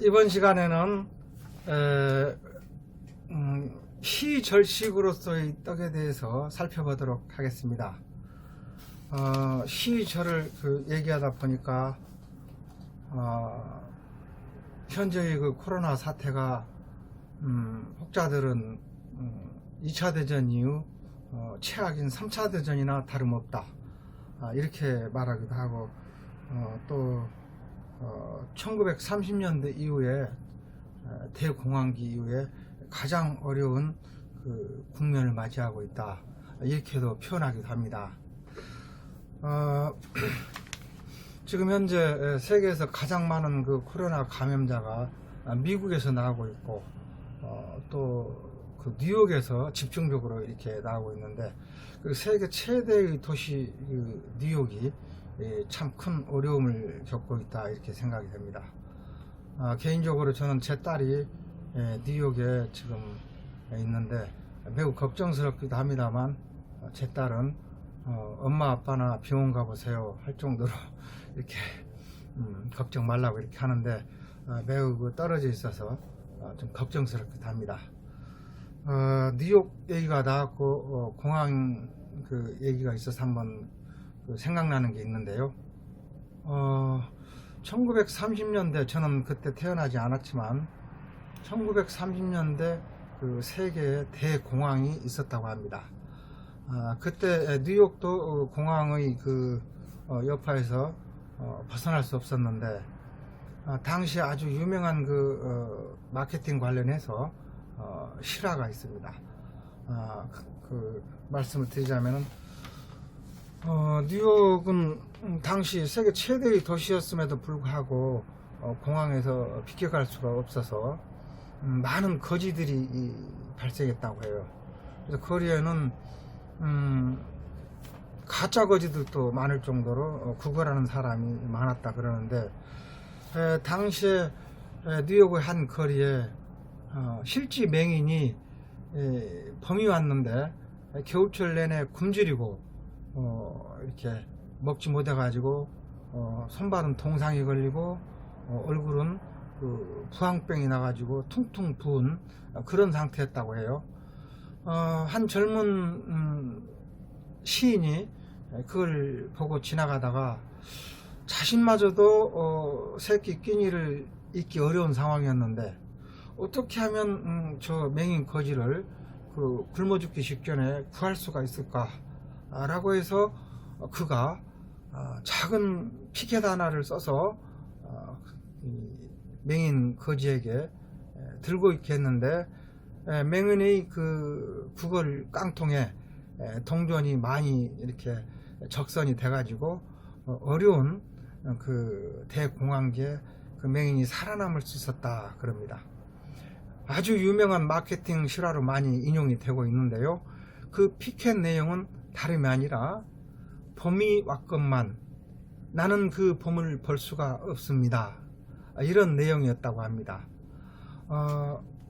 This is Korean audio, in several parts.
이번 시간에는 시절식으로서의 떡에 대해서 살펴보도록 하겠습니다. 시절을 얘기하다 보니까 현재의 그 코로나 사태가 혹자들은 2차 대전 이후 최악인 3차 대전이나 다름없다, 이렇게 말하기도 하고, 또 1930년대 이후에 대공황기 이후에 가장 어려운 그 국면을 맞이하고 있다, 이렇게도 표현하기도 합니다. 지금 현재 세계에서 가장 많은 그 코로나 감염자가 미국에서 나오고 있고, 또 그 뉴욕에서 집중적으로 이렇게 나오고 있는데, 그 세계 최대의 도시 뉴욕이 참 큰 어려움을 겪고 있다, 이렇게 생각이 됩니다. 개인적으로 저는 제 딸이 뉴욕에 지금 있는데 매우 걱정스럽기도 합니다만, 제 딸은 엄마 아빠나 병원 가보세요 할 정도로 이렇게 걱정 말라고 이렇게 하는데, 매우 떨어져 있어서 좀 걱정스럽기도 합니다. 뉴욕 얘기가 나왔고 공항 그 얘기가 있어서 한번 생각나는 게 있는데요. 1930년대, 저는 그때 태어나지 않았지만 1930년대 그 세계에 대공황이 있었다고 합니다. 그때 뉴욕도 공황의 그 여파에서 벗어날 수 없었는데, 당시 아주 유명한 그 마케팅 관련해서 실화가 있습니다. 그 말씀을 드리자면은, 뉴욕은 당시 세계 최대의 도시였음에도 불구하고 공항에서 비껴갈 수가 없어서 많은 거지들이 발생했다고 해요. 그래서 거리에는 가짜 거지들도 많을 정도로 구걸하는 사람이 많았다 그러는데, 당시에 뉴욕의 한 거리에 실지 맹인이 범이 왔는데 겨울철 내내 굶주리고 이렇게 먹지 못해 가지고 손발은 동상이 걸리고 얼굴은 그 부항병이 나가지고 퉁퉁 부은 그런 상태였다고 해요. 한 젊은 시인이 그걸 보고 지나가다가 자신마저도 새끼 끼니를 잊기 어려운 상황이었는데, 어떻게 하면 저 맹인 거지를 그 굶어 죽기 직전에 구할 수가 있을까 라고 해서 그가 작은 피켓 하나를 써서 맹인 거지에게 들고 있게 했는데, 맹인의 그 구걸 깡통에 동전이 많이 이렇게 적선이 돼 가지고 어려운 그 대공황기에 그 맹인이 살아남을 수 있었다 그럽니다. 아주 유명한 마케팅 실화로 많이 인용이 되고 있는데요. 그 피켓 내용은 다름이 아니라, 범이 왔건만 나는 그 범을 볼 수가 없습니다, 이런 내용이었다고 합니다.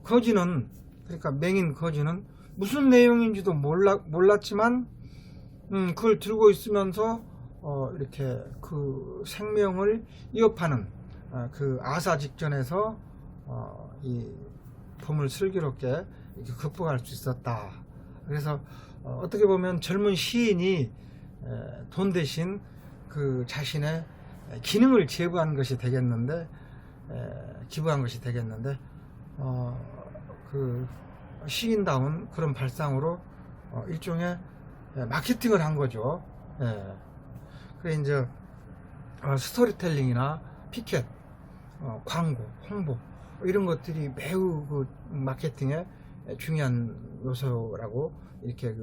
거지는, 그러니까 맹인 거지는 무슨 내용인지도 몰랐지만 그걸 들고 있으면서 이렇게 그 생명을 위협하는 그 아사 직전에서 이 범을 슬기롭게 이렇게 극복할 수 있었다. 그래서 어떻게 보면 젊은 시인이 돈 대신 그 자신의 기능을 제부한 것이 되겠는데, 기부한 것이 되겠는데, 그 시인다운 그런 발상으로 일종의 마케팅을 한 거죠. 그래 이제 스토리텔링이나 피켓, 광고, 홍보, 이런 것들이 매우 그 마케팅의 중요한 요소라고 이렇게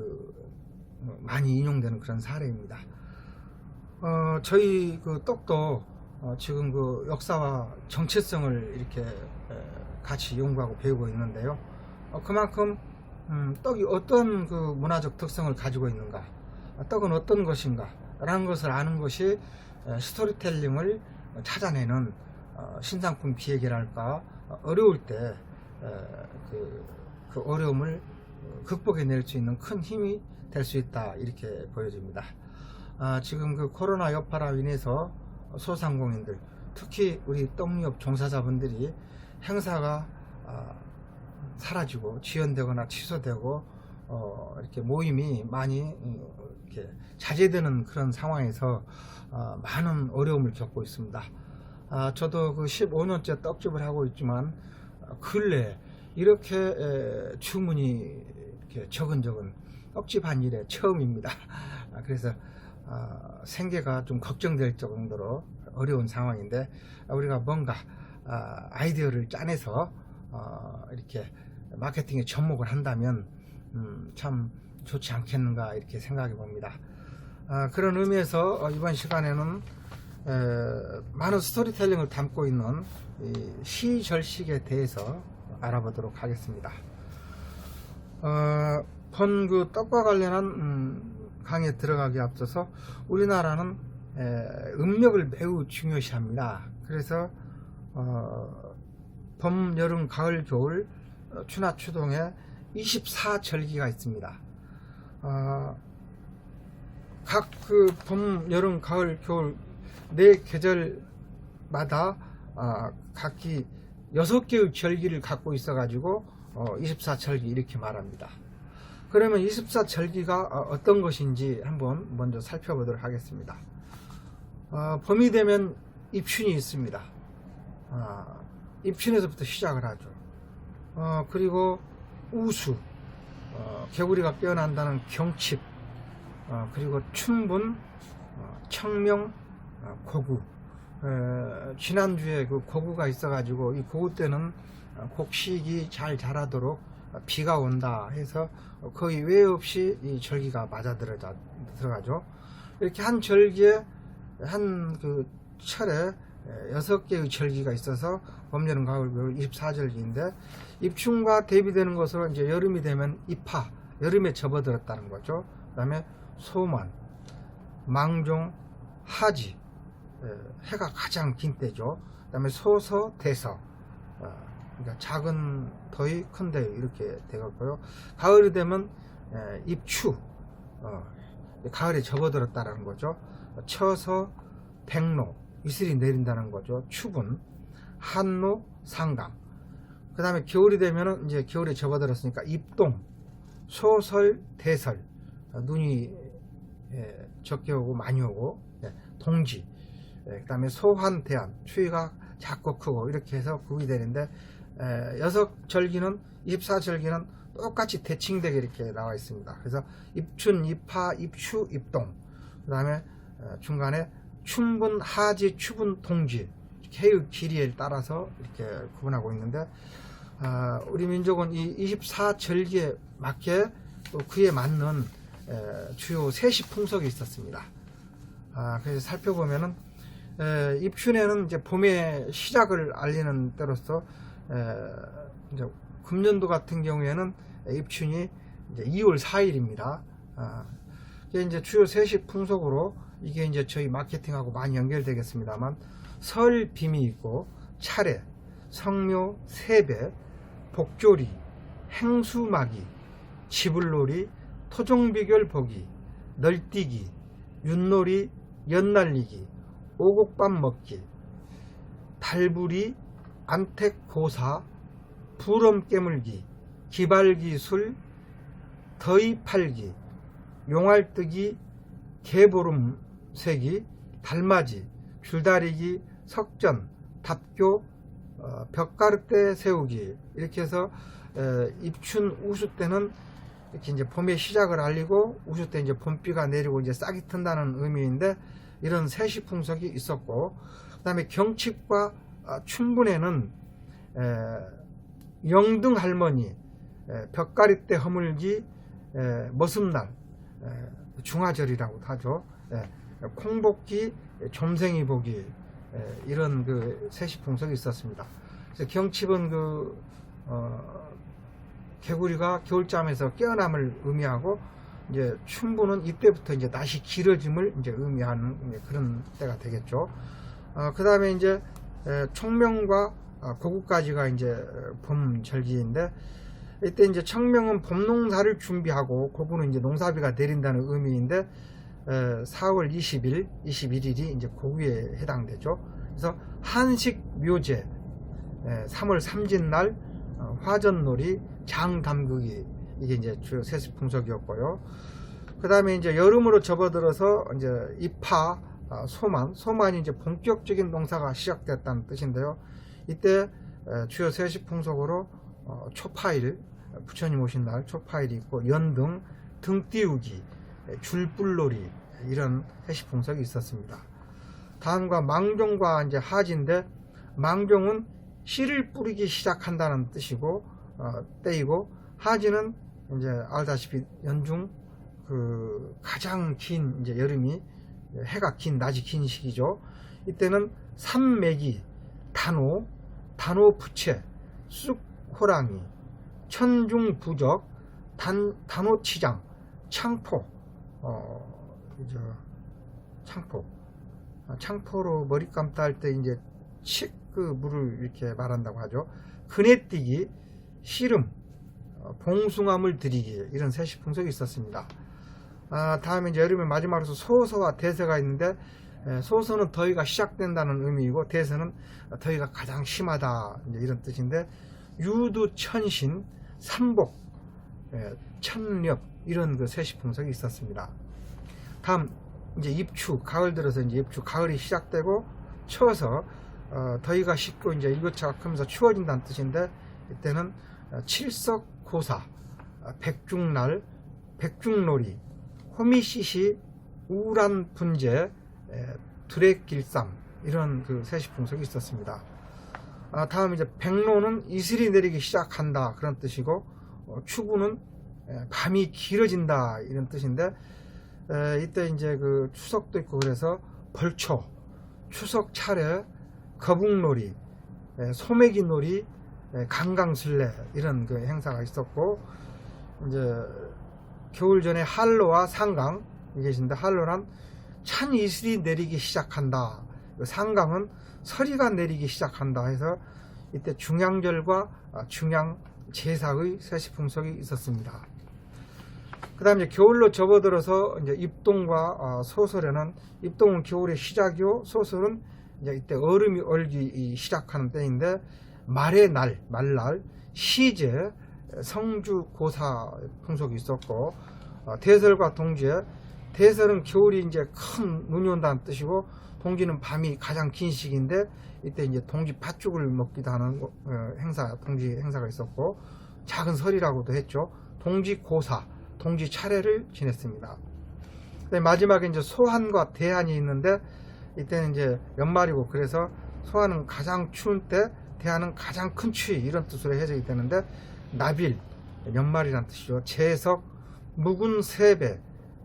많이 인용되는 그런 사례입니다. 저희 그 떡도 지금 그 역사와 정체성을 이렇게 같이 연구하고 배우고 있는데요. 그만큼 떡이 어떤 그 문화적 특성을 가지고 있는가, 떡은 어떤 것인가 라는 것을 아는 것이 스토리텔링을 찾아내는 신상품 기획이랄까, 어려울 때 그 어려움을 극복해낼 수 있는 큰 힘이 될 수 있다, 이렇게 보여집니다. 지금 그 코로나 여파로 인해서 소상공인들, 특히 우리 떡잎 종사자분들이 행사가 사라지고 지연되거나 취소되고 이렇게 모임이 많이 이렇게 자제되는 그런 상황에서 많은 어려움을 겪고 있습니다. 저도 그 15년째 떡집을 하고 있지만 근래 이렇게 주문이 이렇게 적은 떡집 한 일에 처음입니다. 그래서 생계가 좀 걱정될 정도로 어려운 상황인데, 우리가 뭔가 아이디어를 짜내서 이렇게 마케팅에 접목을 한다면 참 좋지 않겠는가 이렇게 생각해 봅니다. 그런 의미에서 이번 시간에는 많은 스토리텔링을 담고 있는 이 시절식에 대해서 알아보도록 하겠습니다. 본 그 떡과 관련한 강의에 들어가기 앞서서 우리나라는 음력을 매우 중요시합니다. 그래서 봄, 여름, 가을, 겨울 추나 추동에 24절기가 있습니다. 각 그 봄, 여름, 가을, 겨울 네 계절마다 각기 6개의 절기를 갖고 있어 가지고 24절기 이렇게 말합니다. 그러면 24절기가 어떤 것인지 한번 먼저 살펴보도록 하겠습니다. 봄이 되면 입춘이 있습니다. 입춘에서부터 시작을 하죠. 그리고 우수, 개구리가 깨어난다는 경칩, 그리고 춘분, 청명, 고구. 지난주에 그 고구가 있어가지고 이 고구 때는 곡식이 잘 자라도록 비가 온다 해서 거의 외 없이 이 절기가 맞아 들어가죠. 이렇게 한 절기에 한 그 철에 6개의 절기가 있어서 봄, 여름, 가을, 겨울 24절기인데, 입춘과 대비되는 것으로 이제 여름이 되면 입하, 여름에 접어들었다는 거죠. 그 다음에 소만, 망종, 하지, 해가 가장 긴 때죠. 그 다음에 소서, 대서, 그러니까 작은 더위, 큰 더위 이렇게 되었고요. 가을이 되면 입추, 가을에 접어들었다는 거죠. 처서, 백로, 이슬이 내린다는 거죠. 추분, 한로, 상강. 그 다음에 겨울이 되면은 이제 겨울에 접어들었으니까 입동, 소설, 대설, 눈이 적게 오고 많이 오고, 동지, 그 다음에 소환, 대한, 추위가 작고 크고 이렇게 해서 국이 되는데, 6절기는 24절기는 똑같이 대칭되게 이렇게 나와 있습니다. 그래서 입춘, 입하, 입추, 입동, 그 다음에 중간에 춘분, 하지, 추분, 동지, 해의 길이에 따라서 이렇게 구분하고 있는데, 우리 민족은 이 24절기에 맞게 또 그에 맞는 주요 세시 풍속이 있었습니다. 그래서 살펴보면은 입춘에는 이제 봄의 시작을 알리는 때로서 이제 금년도 같은 경우에는 입춘이 이제 2월 4일입니다. 이게 이제 주요 세시 풍속으로 이게 이제 저희 마케팅하고 많이 연결되겠습니다만, 설 빔이 있고 차례, 성묘, 세배, 복조리, 행수마기, 지불놀이, 토종비결 보기, 널뛰기, 윷놀이, 연날리기, 오곡밥 먹기, 달부리, 안택고사, 부럼 깨물기, 기발기술, 더위팔기, 용알뜨기, 개보름 세기, 달맞이, 줄다리기, 석전, 답교, 벽가르대 세우기, 이렇게 해서 입춘 우수 때는 이렇게 이제 봄의 시작을 알리고, 우수 때 이제 봄비가 내리고 이제 싹이 튼다는 의미인데, 이런 세시 풍속이 있었고, 그 다음에 경칩과 춘분에는 영등 할머니, 벽가리대 허물기, 머슴날, 중화절이라고 하죠. 콩볶이, 점생이 보기, 이런 그 세시 풍속이 있었습니다. 그래서 경칩은 개구리가 겨울잠에서 깨어남을 의미하고, 이제 춘분은 이때부터 이제 낮이 길어짐을 이제 의미하는 그런 때가 되겠죠. 그 다음에 이제 청명과 고구까지가 이제 봄 절기인데, 이때 이제 청명은 봄 농사를 준비하고, 고구는 이제 농사비가 내린다는 의미인데, 4월 20일, 21일이 이제 고구에 해당되죠. 그래서 한식 묘제, 3월 삼진날 화전놀이, 장담그기, 이게 이제 주요 세시풍속이었고요. 그 다음에 이제 여름으로 접어들어서 이제 입하, 소만이 이제 본격적인 농사가 시작됐다는 뜻인데요. 이때 주요 세시풍속으로 초파일, 부처님 오신 날 초파일이 있고, 연등, 등 띄우기, 줄불놀이, 이런 세시풍속이 있었습니다. 다음과 망종과 이제 하지인데, 망종은 씨를 뿌리기 시작한다는 뜻이고 때이고, 하지는 이제 알다시피 연중 그 가장 긴 이제 여름이 해가 긴, 낮이 긴 시기죠. 이때는 산매기, 단호, 단호부채, 쑥호랑이, 천중부적, 단호치장, 창포, 창포로 머리 감다 할 때 이제 그 물을 이렇게 말한다고 하죠. 그네뛰기, 씨름, 봉숭아물 들이기, 이런 세시풍속이 있었습니다. 다음에 이제 여름의 마지막으로 소서와 대서가 있는데, 소서는 더위가 시작된다는 의미이고, 대서는 더위가 가장 심하다, 이제 이런 뜻인데, 유두천신, 삼복, 천렵, 이런 그 세시풍속이 있었습니다. 다음 이제 입추, 가을 들어서 이제 입추, 가을이 시작되고 추워서 더위가 식고 이제 일교차가 추워진다는 뜻인데, 이때는 칠석고사, 백중날, 백중놀이, 호미시시, 우란분제, 두레길쌈, 이런 그 세시풍속이 있었습니다. 다음 이제 백로는 이슬이 내리기 시작한다, 그런 뜻이고, 추구는 밤이 길어진다, 이런 뜻인데, 이때 이제 그 추석도 있고, 그래서 벌초, 추석 차례, 거북놀이, 소매기놀이, 강강술래, 이런 그 행사가 있었고, 이제 겨울 전에 한로와 상강, 이게 있는데, 한로란 찬 이슬이 내리기 시작한다, 상강은 서리가 내리기 시작한다 해서 이때 중양절과 중양 제사의 세시풍속이 있었습니다. 그 다음에 겨울로 접어들어서 이제 입동과 소설에는, 입동은 겨울의 시작이요, 소설은 이제 이때 얼음이 얼기 시작하는 때인데, 말의 날, 말날, 시제, 성주고사 풍속이 있었고, 대설과 동지에, 대설은 겨울이 이제 큰 눈이 온다는 뜻이고, 동지는 밤이 가장 긴 시기인데, 이때 이제 동지 팥죽을 먹기도 하는 행사, 동지 행사가 있었고, 작은 설이라고도 했죠. 동지 고사, 동지 차례를 지냈습니다. 마지막에 이제 소한과 대한이 있는데, 이때는 이제 연말이고, 그래서 소한은 가장 추운 때, 대한은 가장 큰 추위, 이런 뜻으로 해석이 되는데, 나빌, 연말이란 뜻이죠. 제석, 묵은 세배,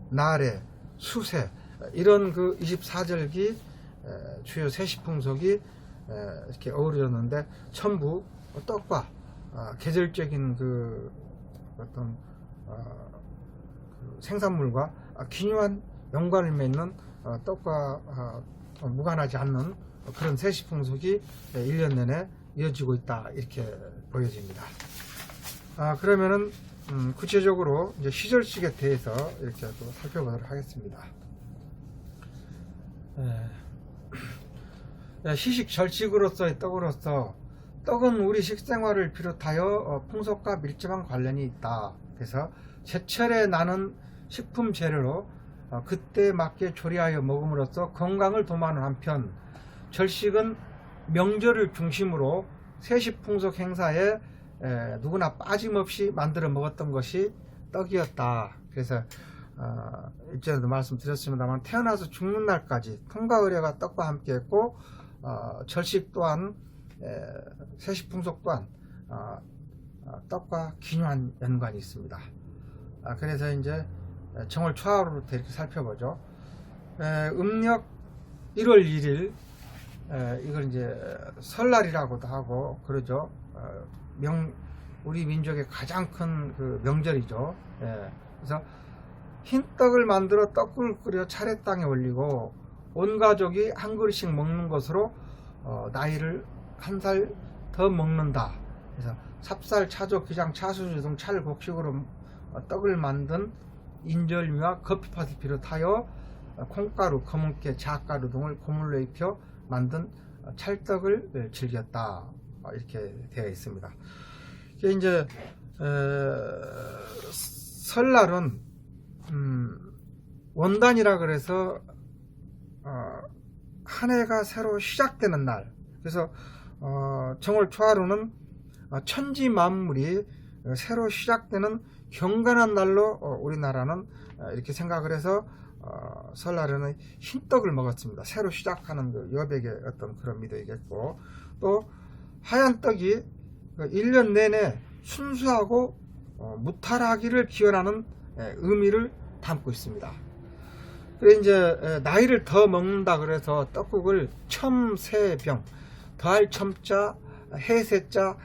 나래, 수세, 이런 그 24절기 주요 세시풍속이 이렇게 어우러졌는데, 전부 떡과 계절적인 그 어떤 그 생산물과 기묘한 연관을 맺는 떡과 무관하지 않는 그런 세시풍속이 1년 내내 이어지고 있다, 이렇게 보여집니다. 그러면은 구체적으로 이제 시절식에 대해서 이렇게 또 살펴보도록 하겠습니다. 시식 절식으로서의 떡으로서, 떡은 우리 식생활을 비롯하여 풍속과 밀접한 관련이 있다. 그래서 제철에 나는 식품 재료로 그때 맞게 조리하여 먹음으로써 건강을 도모하는 한편, 절식은 명절을 중심으로 세시풍속 행사에 누구나 빠짐없이 만들어 먹었던 것이 떡이었다. 그래서 일전에도 말씀드렸습니다만, 태어나서 죽는 날까지 통과 의례가 떡과 함께 했고, 절식 또한, 세시풍속 또한 떡과 기묘한 연관이 있습니다. 그래서 이제 정월 초하루부터 이렇게 살펴보죠. 음력 1월 1일, 이걸 이제 설날이라고도 하고 그러죠. 우리 민족의 가장 큰 그 명절이죠. 그래서 흰 떡을 만들어 떡을 끓여 차례땅에 올리고, 온 가족이 한 그릇씩 먹는 것으로 나이를 한 살 더 먹는다. 그래서 삽살, 차조, 기장, 차수주 등 찰곡식으로 떡을 만든 인절미와 커피팥을 비롯하여 콩가루, 검은깨, 잣가루 등을 고물로 입혀 만든 찰떡을 즐겼다 이렇게 되어 있습니다. 이게 이제 설날은 원단이라 그래서 한 해가 새로 시작되는 날. 그래서 정월 초하루는 천지 만물이 새로 시작되는 경건한 날로 우리나라는 이렇게 생각을 해서 설날에는 흰떡을 먹었습니다. 새로 시작하는 그 여백의 어떤 그런 미덕이겠고, 또 하얀 떡이 1년 내내 순수하고 무탈하기를 기원하는 의미를 담고 있습니다. 그래 이제 나이를 더 먹는다 그래서 떡국을 첨세병, 더할 첨자 해세자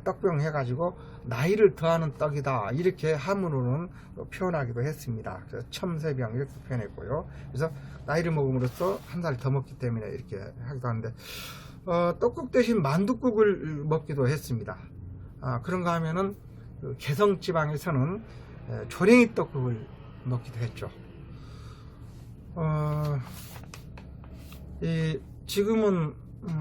떡병 해가지고 나이를 더하는 떡이다 이렇게 한문으로는 표현하기도 했습니다. 그래서 첨세병 이렇게 표현했고요. 그래서 나이를 먹음으로써 한 살 더 먹기 때문에 이렇게 하기도 하는데, 떡국 대신 만둣국을 먹기도 했습니다. 그런가 하면은 그 개성지방에서는 조랭이 떡국을 먹기도 했죠. 지금은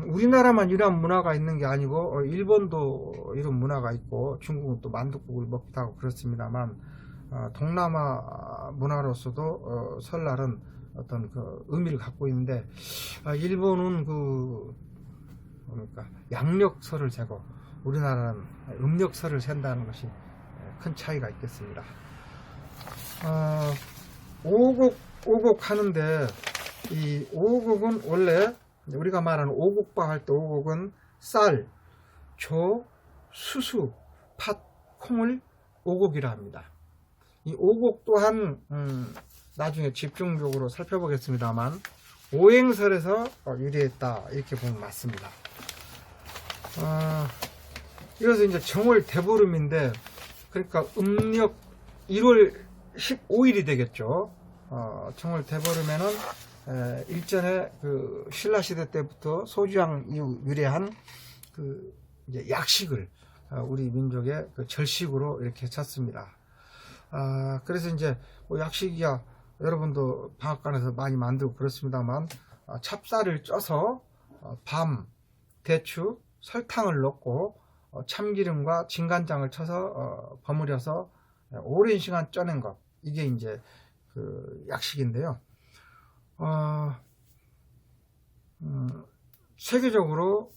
우리나라만 이런 문화가 있는 게 아니고 일본도 이런 문화가 있고 중국은 또 만둣국을 먹기도 하고 그렇습니다만, 동남아 문화로서도 설날은 어떤 그 의미를 갖고 있는데, 일본은 그 뭡니까 양력설을 세고 우리나라는 음력설을 센다는 것이 큰 차이가 있겠습니다. 오곡 하는데, 이 오곡은 원래 우리가 말하는 오곡밥 할 때 오곡은 쌀, 조, 수수, 팥, 콩을 오곡이라 합니다. 이 오곡 또한 나중에 집중적으로 살펴보겠습니다만 오행설에서 유래했다 이렇게 보면 맞습니다. 이것은 이제 정월 대보름인데, 그러니까 음력 1월 15일이 되겠죠. 정월 대보름에는 일전에 그 신라 시대 때부터 소주왕 이후 유래한 그 이제 약식을 우리 민족의 그 절식으로 이렇게 쳤습니다. 그래서 이제 뭐 약식이야 여러분도 방앗간에서 많이 만들고 그렇습니다만, 찹쌀을 쪄서 밤, 대추, 설탕을 넣고 참기름과 진간장을 쳐서 버무려서 오랜 시간 쪄낸 것, 이게 이제 그 약식인데요. 세계적으로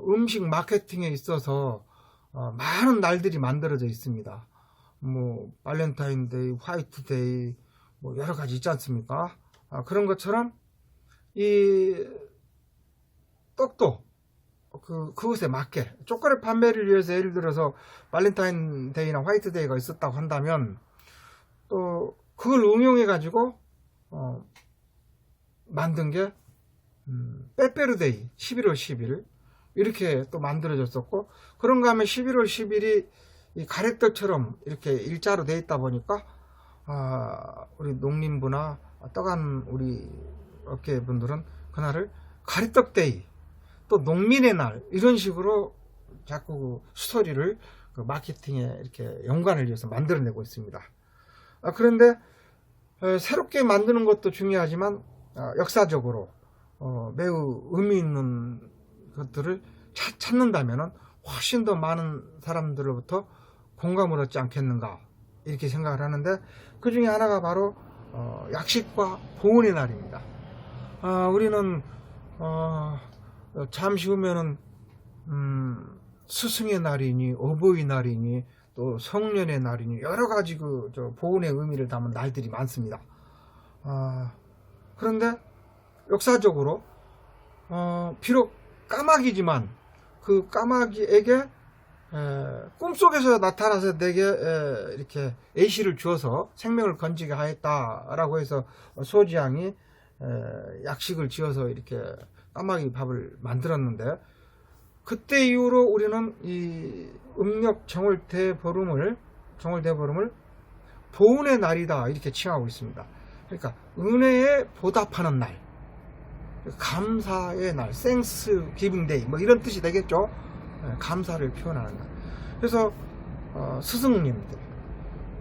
음식 마케팅에 있어서 많은 날들이 만들어져 있습니다. 뭐 발렌타인데이, 화이트데이, 뭐 여러 가지 있지 않습니까? 그런 것처럼 이 떡도 그것에 맞게 초콜릿 판매를 위해서 예를 들어서 발렌타인데이나 화이트데이가 있었다고 한다면, 또 그걸 응용해 가지고 만든 게 빼빼로데이 11월 10일 이렇게 또 만들어졌었고, 그런가 하면 11월 10일이 이 가래떡처럼 이렇게 일자로 돼 있다 보니까 우리 농민부나 떡한 우리 업계분들은 그날을 가래떡데이, 또 농민의 날 이런 식으로 자꾸 그 스토리를 그 마케팅에 이렇게 연관을 위해서 만들어내고 있습니다. 그런데 새롭게 만드는 것도 중요하지만 역사적으로 매우 의미 있는 것들을 찾는다면 훨씬 더 많은 사람들로부터 공감을 얻지 않겠는가 이렇게 생각을 하는데, 그 중에 하나가 바로 약식과 보은의 날입니다. 우리는 잠시 후면은 스승의 날이니 어버이날이니 또 성년의 날이니 여러 가지 그 보은의 의미를 담은 날들이 많습니다. 그런데 역사적으로 비록 까마귀지만 그 까마귀에게 꿈속에서 나타나서 내게 이렇게 애시를 주어서 생명을 건지게 하였다라고 해서 소지양이 약식을 지어서 이렇게 까마귀 밥을 만들었는데, 그때 이후로 우리는 이 음력 정월 대보름을 보은의 날이다 이렇게 칭하고 있습니다. 그러니까 은혜에 보답하는 날, 감사의 날, 땡스 기빙 데이 뭐 이런 뜻이 되겠죠. 감사를 표현하는 날. 그래서 스승님들,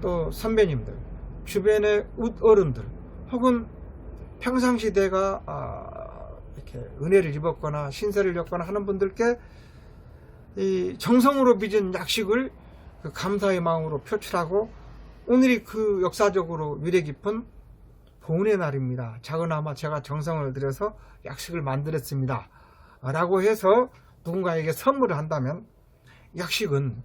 또 선배님들, 주변의 웃어른들, 혹은 평상시 내가 이렇게 은혜를 입었거나 신세를 졌거나 하는 분들께 이 정성으로 빚은 약식을 그 감사의 마음으로 표출하고, 오늘이 그 역사적으로 위례 깊은 보훈의 날입니다. 작은아마 제가 정성을 들여서 약식을 만들었습니다 라고 해서 누군가에게 선물을 한다면, 약식은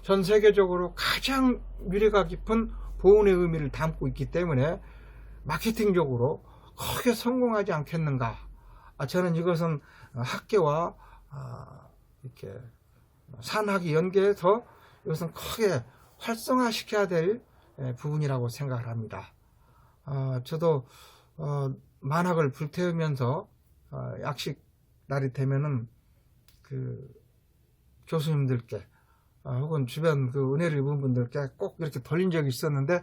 전 세계적으로 가장 위례가 깊은 보훈의 의미를 담고 있기 때문에 마케팅적으로 크게 성공하지 않겠는가. 저는 이것은 학계와 이렇게 산학이 연계해서 이것은 크게 활성화시켜야 될 부분이라고 생각을 합니다. 저도 만학을 불태우면서 약식 날이 되면은 그 교수님들께 혹은 주변 그 은혜를 입은 분들께 꼭 이렇게 돌린 적이 있었는데,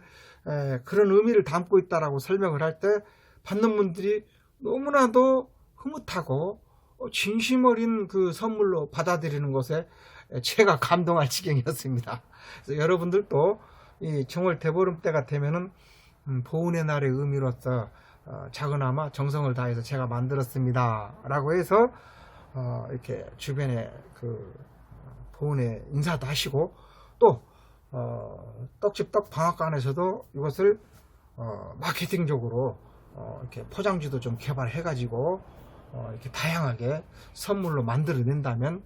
그런 의미를 담고 있다라고 설명을 할 때 받는 분들이 너무나도 흐뭇하고 진심 어린 그 선물로 받아들이는 것에 제가 감동할 지경이었습니다. 그래서 여러분들도 이 정월 대보름 때가 되면은 보훈의 날의 의미로서 작은아마 정성을 다해서 제가 만들었습니다 라고 해서 이렇게 주변에 그 보훈의 인사도 하시고, 또 떡집 떡방앗간에서도 이것을 마케팅적으로 이렇게 포장지도 좀 개발해 가지고 이렇게 다양하게 선물로 만들어낸다면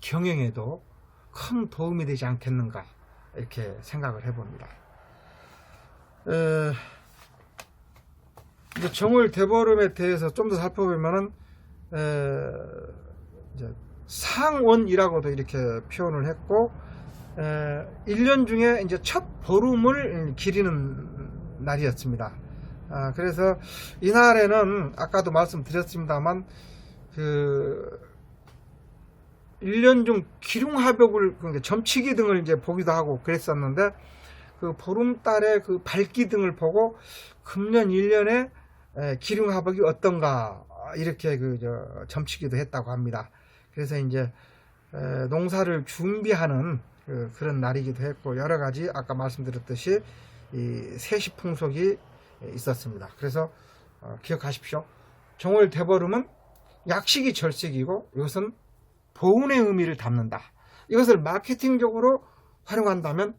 경영에도 큰 도움이 되지 않겠는가, 이렇게 생각을 해봅니다. 이제 정월 대보름에 대해서 좀 더 살펴보면은 이제 상원이라고도 이렇게 표현을 했고, 1년 중에 이제 첫 보름을 기리는 날이었습니다. 그래서 이날에는 아까도 말씀드렸습니다만 그 1년 중 기륭하벽을, 그러니까 점치기 등을 이제 보기도 하고 그랬었는데, 그 보름달의 그 밝기 등을 보고 금년 1년에 기륭하벽이 어떤가 이렇게 점치기도 했다고 합니다. 그래서 이제 농사를 준비하는 그런 날이기도 했고, 여러 가지 아까 말씀드렸듯이 이 세시풍속이 있었습니다. 그래서 기억하십시오. 정월 대보름은 약식이 절식이고, 이것은 보훈의 의미를 담는다. 이것을 마케팅적으로 활용한다면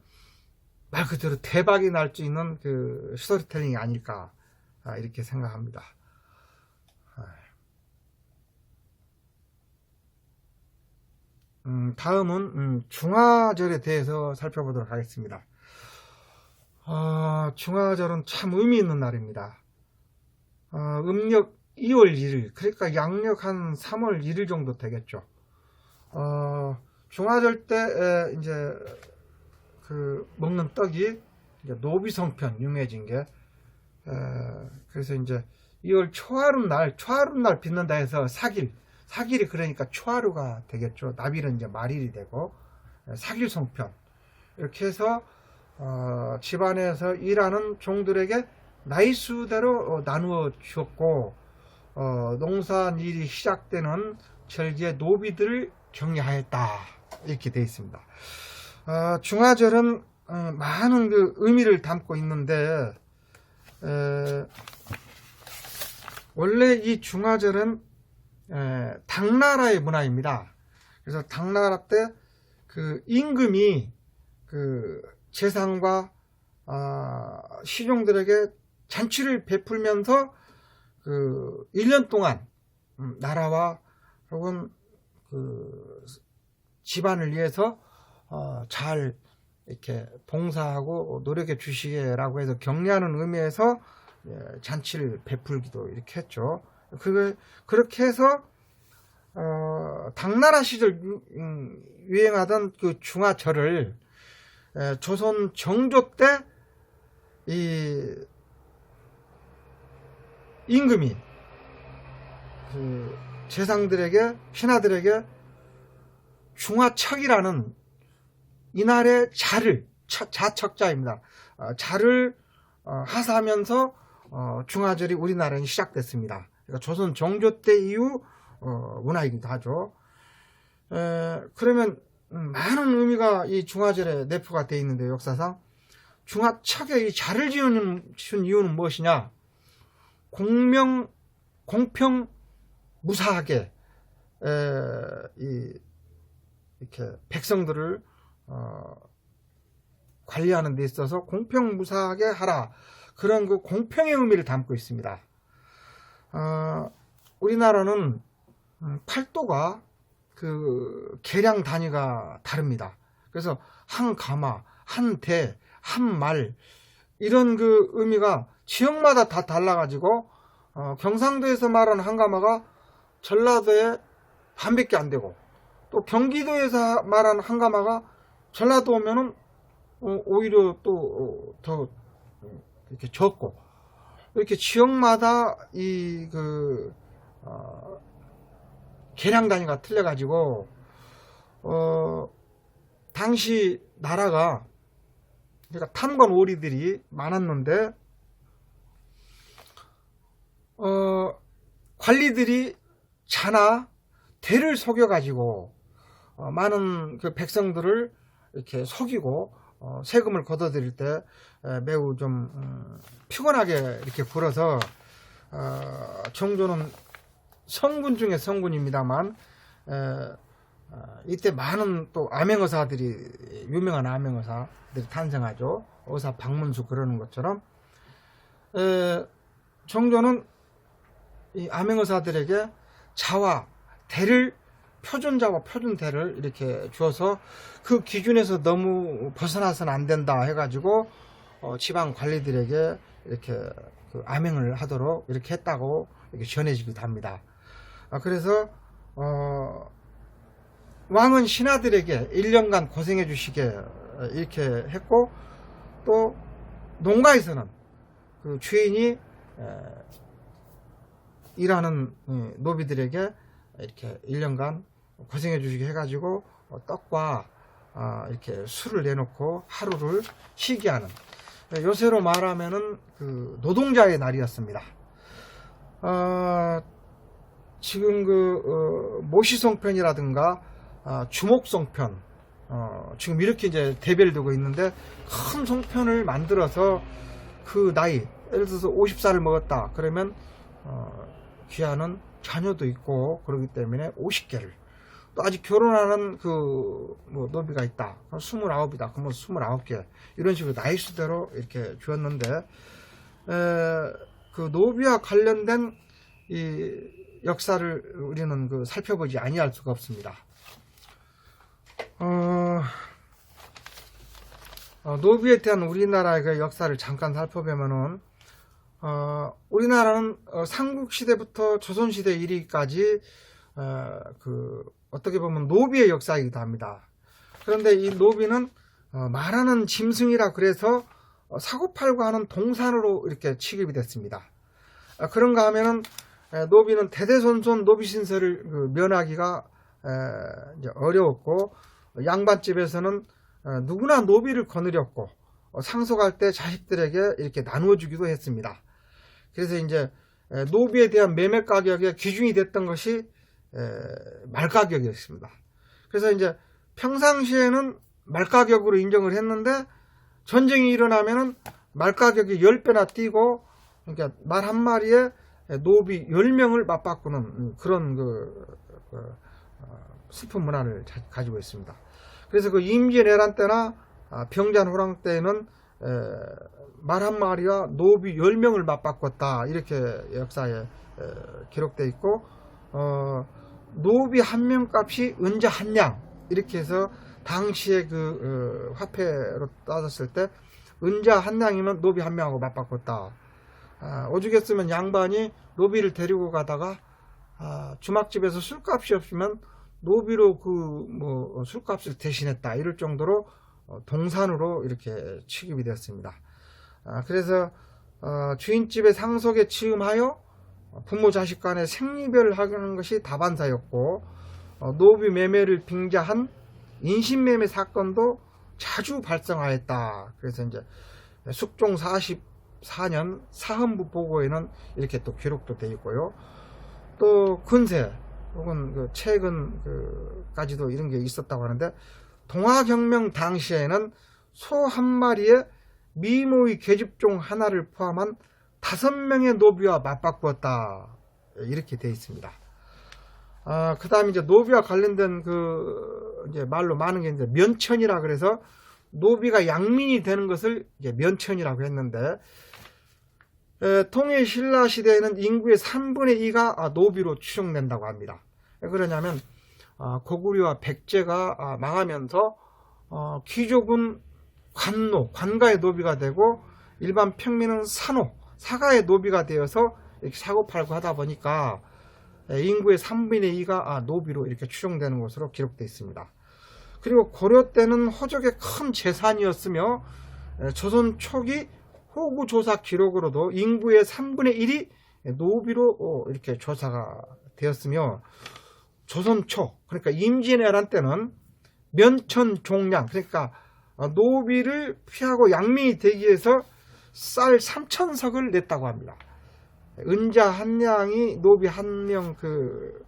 말 그대로 대박이 날 수 있는 그 스토리텔링이 아닐까, 이렇게 생각합니다. 다음은 중화절에 대해서 살펴보도록 하겠습니다. 중화절은 참 의미 있는 날입니다. 음력 2월 1일, 그러니까 양력 한 3월 1일 정도 되겠죠. 중화절 때 이제 그 먹는 떡이 이제 노비성편 유명해진 게, 그래서 이제 2월 초하룻날 빚는다 해서 사길이 그러니까 초하루가 되겠죠. 나빌은 이제 말일이 되고, 사길성편 이렇게 해서 집안에서 일하는 종들에게 나이수대로 나누어 주었고, 농사일이 시작되는 절기에 노비들을 격려하였다, 이렇게 되어 있습니다. 중화절은 많은 그 의미를 담고 있는데, 원래 이 중화절은 당나라의 문화입니다. 그래서 당나라 때 그 임금이 그 재상과 시종들에게 잔치를 베풀면서 그 1년 동안 나라와 혹은 그 집안을 위해서 잘 이렇게 봉사하고 노력해 주시게라고 해서 격려하는 의미에서 잔치를 베풀기도 이렇게 했죠. 그렇게 해서 당나라 시절 유행하던 그 중화절을 조선 정조 때 이 임금이 그 재상들에게, 신하들에게 중화척이라는 이날의 자척자입니다. 자를 하사하면서 중화절이 우리나라에 시작됐습니다. 그러니까 조선 정조 때 이후 문화이기도 하죠. 그러면 많은 의미가 이 중화절에 내포가 되어 있는데, 역사상 중화척에 이 자를 지은 이유는 무엇이냐? 공평 무사하게 이렇게 백성들을 관리하는 데 있어서 공평무사하게 하라, 그런 그 공평의 의미를 담고 있습니다. 우리나라는 팔도가 그 계량 단위가 다릅니다. 그래서 한 가마, 한 대, 한 말, 이런 그 의미가 지역마다 다 달라가지고 경상도에서 말하는 한 가마가 전라도에 반밖에 안 되고, 또 경기도에서 말하는 한 가마가 전라도 오면은 오히려 또 더 이렇게 적고, 이렇게 지역마다 이 그 계량 단위가 틀려가지고 당시 나라가, 그러니까 탐관 오리들이 많았는데 관리들이 자나 대를 속여가지고 많은 그 백성들을 이렇게 속이고 세금을 걷어들일 때 매우 좀 피곤하게 이렇게 굴어서 정조는 성군 중에 성군입니다만 이때 많은 또 암행의사들이, 유명한 암행의사들이 탄생하죠. 의사 박문수 그러는 것처럼 정조는 이 암행의사들에게 자와 대를, 표준자와 표준대를 이렇게 주어서 그 기준에서 너무 벗어나서는 안 된다 해가지고 지방 관리들에게 이렇게 그 암행을 하도록 이렇게 했다고 이렇게 전해지기도 합니다. 그래서 왕은 신하들에게 1년간 고생해 주시게 이렇게 했고, 또 농가에서는 그 주인이 일하는 노비들에게 이렇게 1년간 고생해 주시게 해가지고 떡과 이렇게 술을 내놓고 하루를 쉬게 하는, 요새로 말하면은 그 노동자의 날이었습니다. 지금 그 모시송편이라든가 주목송편, 지금 이렇게 이제 대별이 되고 있는데, 큰 송편을 만들어서 그 나이, 예를 들어서 50살을 먹었다 그러면 귀하는 자녀도 있고 그러기 때문에 50개를, 또 아직 결혼하는 그 뭐 노비가 있다, 29이다 그러면 29개, 이런 식으로 나이 수대로 이렇게 주었는데, 그 노비와 관련된 이 역사를 우리는 그 살펴보지 아니할 수가 없습니다. 노비에 대한 우리나라의 그 역사를 잠깐 살펴보면은 우리나라는 삼국시대부터 조선시대 이르기까지 그 어떻게 보면 노비의 역사이기도 합니다. 그런데 이 노비는 말하는 짐승이라 그래서 사고팔고 하는 동산으로 이렇게 취급이 됐습니다. 그런가 하면은 노비는 대대손손 노비신세를 그 면하기가 이제 어려웠고, 양반집에서는 누구나 노비를 거느렸고, 상속할 때 자식들에게 이렇게 나누어 주기도 했습니다. 그래서 이제 노비에 대한 매매 가격의 기준이 됐던 것이 말가격이었습니다. 그래서 이제 평상시에는 말가격으로 인정을 했는데, 전쟁이 일어나면은 말가격이 10배나 뛰고, 그러니까 말 한 마리에 노비 10명을 맞바꾸는 그런 슬픈 문화를 가지고 있습니다. 그래서 그 임진왜란 때나 병잔호랑 때에는 말 한 마리와 노비 10명을 맞바꿨다, 이렇게 역사에 기록되어 있고, 노비 한 명 값이 은자 한 냥, 이렇게 해서 당시에 그 화폐로 따졌을 때 은자 한 냥이면 노비 한 명하고 맞바꿨다. 오죽했으면 양반이 노비를 데리고 가다가 주막집에서 술값이 없으면 노비로 그 술값을 대신했다, 이럴 정도로 동산으로 이렇게 취급이 되었습니다. 그래서 주인집의 상속에 취음하여 부모 자식 간의 생리별을 하는 것이 다반사였고, 노비 매매를 빙자한 인신매매 사건도 자주 발생하였다. 그래서 이제 숙종 44년 사헌부 보고에는 이렇게 또 기록도 되어 있고요. 또 근세 혹은 그 최근까지도 이런 게 있었다고 하는데, 동화혁명 당시에는 소 한 마리에 미모의 계집종 하나를 포함한 5명의 노비와 맞바꾸었다, 이렇게 되어 있습니다. 그 다음에 이제 노비와 관련된 이제 말로 많은 게 이제 면천이라 그래서 노비가 양민이 되는 것을 이제 면천이라고 했는데, 통일 신라 시대에는 인구의 3분의 2가 노비로 추정된다고 합니다. 왜 그러냐면, 고구려와 백제가 망하면서, 귀족은 관가의 노비가 되고, 일반 평민은 사가의 노비가 되어서 이렇게 사고팔고 하다 보니까, 인구의 3분의 2가 노비로 이렇게 추정되는 것으로 기록되어 있습니다. 그리고 고려 때는 호족의 큰 재산이었으며, 조선 초기 호구 조사 기록으로도 인구의 3분의 1이 노비로 이렇게 조사가 되었으며, 조선 초, 그러니까 임진왜란 때는 면천 종량, 그러니까 노비를 피하고 양민이 되기 위해서 쌀 3,000석을 냈다고 합니다. 은자 한 냥이 노비 한 명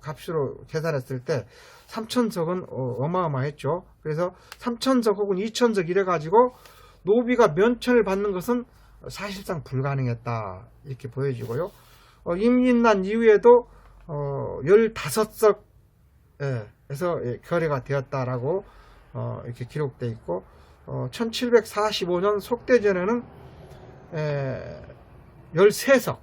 값으로 계산했을 때 3,000석은 어마어마했죠. 그래서 3,000석 혹은 2,000석 이래가지고 노비가 면천을 받는 것은 사실상 불가능했다, 이렇게 보여지고요. 임진난 이후에도 15석에서 결의가 되었다라고 이렇게 기록되어 있고, 1745년 속대전에는 13석,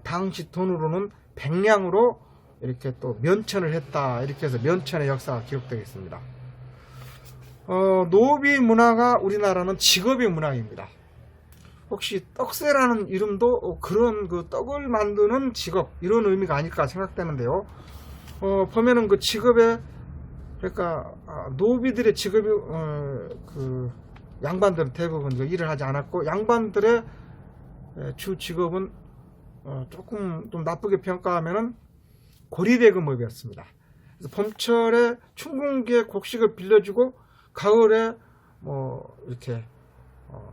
당시 돈으로는 100냥으로 이렇게 또 면천을 했다, 이렇게 해서 면천의 역사가 기록되어 있습니다. 노비 문화가 우리나라는 직업의 문화입니다. 혹시 떡새라는 이름도 그런 떡을 만드는 직업, 이런 의미가 아닐까 생각되는데요. 보면은 그 직업에, 그러니까 노비들의 직업이 양반들은 대부분 일을 하지 않았고, 양반들의 주 직업은 조금 좀 나쁘게 평가하면은 고리대금업이었습니다. 그래서 봄철에 춘궁기에 곡식을 빌려주고 가을에 이렇게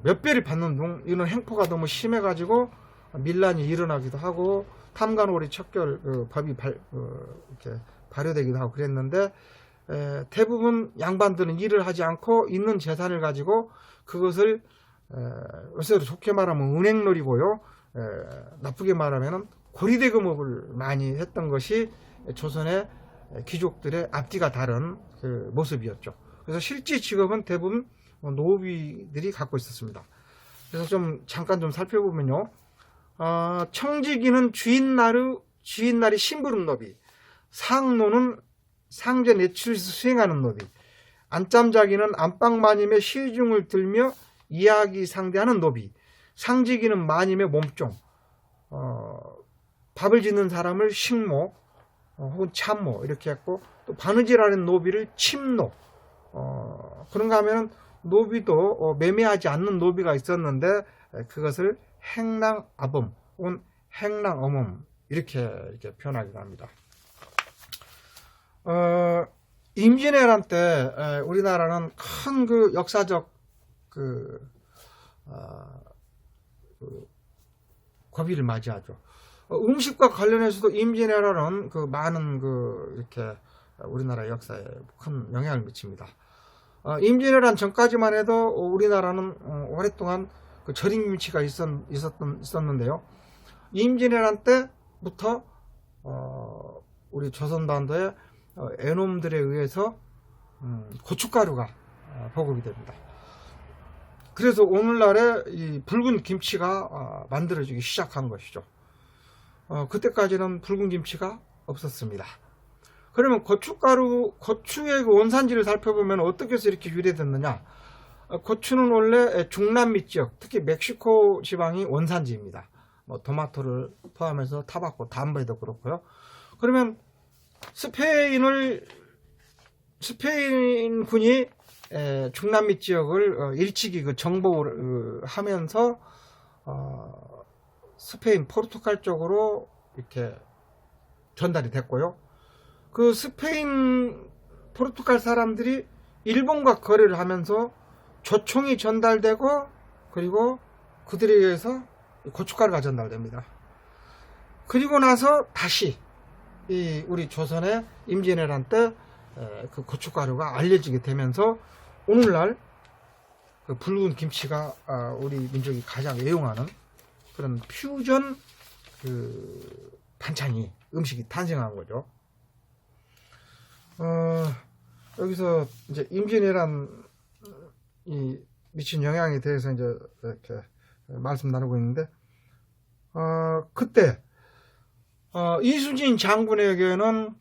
몇 배를 받는 이런 행포가 너무 심해가지고 밀란이 일어나기도 하고, 탐관오리 척결 법이 이렇게 발효되기도 하고 그랬는데, 대부분 양반들은 일을 하지 않고 있는 재산을 가지고 그것을 요새로 좋게 말하면 은행놀이고요, 나쁘게 말하면 고리대금업을 많이 했던 것이 조선의 귀족들의 앞뒤가 다른 모습이었죠. 그래서 실제 직업은 대부분 노비들이 갖고 있었습니다. 그래서 잠깐 좀 살펴보면요, 청지기는 주인날이 심부름 노비, 상노는 상제 내출을 수행하는 노비, 안짬자기는 안방마님의 시중을 들며 이야기 상대하는 노비, 상지기는 마님의 몸종, 밥을 짓는 사람을 식모 혹은 참모 이렇게 했고, 또 바느질하는 노비를 침노, 그런가 하면은 노비도 매매하지 않는 노비가 있었는데 그것을 행랑아범 혹은 행랑어멈 이렇게 표현하기도 합니다. 임진왜란 때 우리나라는 큰 역사적 고비를 맞이하죠. 음식과 관련해서도 임진왜란은 많은 이렇게 우리나라 역사에 큰 영향을 미칩니다. 임진왜란 전까지만 해도 우리나라는 오랫동안 절임김치가 있었는데요. 임진왜란 때부터 우리 조선반도에 애놈들에 의해서 고춧가루가 보급이 됩니다. 그래서 오늘날에 이 붉은 김치가 만들어지기 시작한 것이죠. 그때까지는 붉은 김치가 없었습니다. 그러면 고추의 원산지를 살펴보면 어떻게 해서 이렇게 유래됐느냐? 고추는 원래 중남미 지역, 특히 멕시코 지방이 원산지입니다. 토마토를 포함해서 타바코, 담배도 그렇고요. 그러면 스페인군이 중남미 지역을 일찍이 정복을 하면서 스페인, 포르투갈 쪽으로 이렇게 전달이 됐고요. 그 스페인, 포르투갈 사람들이 일본과 거래를 하면서 조총이 전달되고, 그리고 그들에 의해서 고춧가루가 전달됩니다. 그리고 나서 다시 우리 조선의 임진왜란 때 그 고춧가루가 알려지게 되면서 오늘날 그 붉은 김치가 우리 민족이 가장 애용하는 그런 퓨전 반찬이, 음식이 탄생한 거죠. 여기서 이제 임진왜란이 미친 영향에 대해서 이제 이렇게 말씀 나누고 있는데, 그때 이순신 장군에게는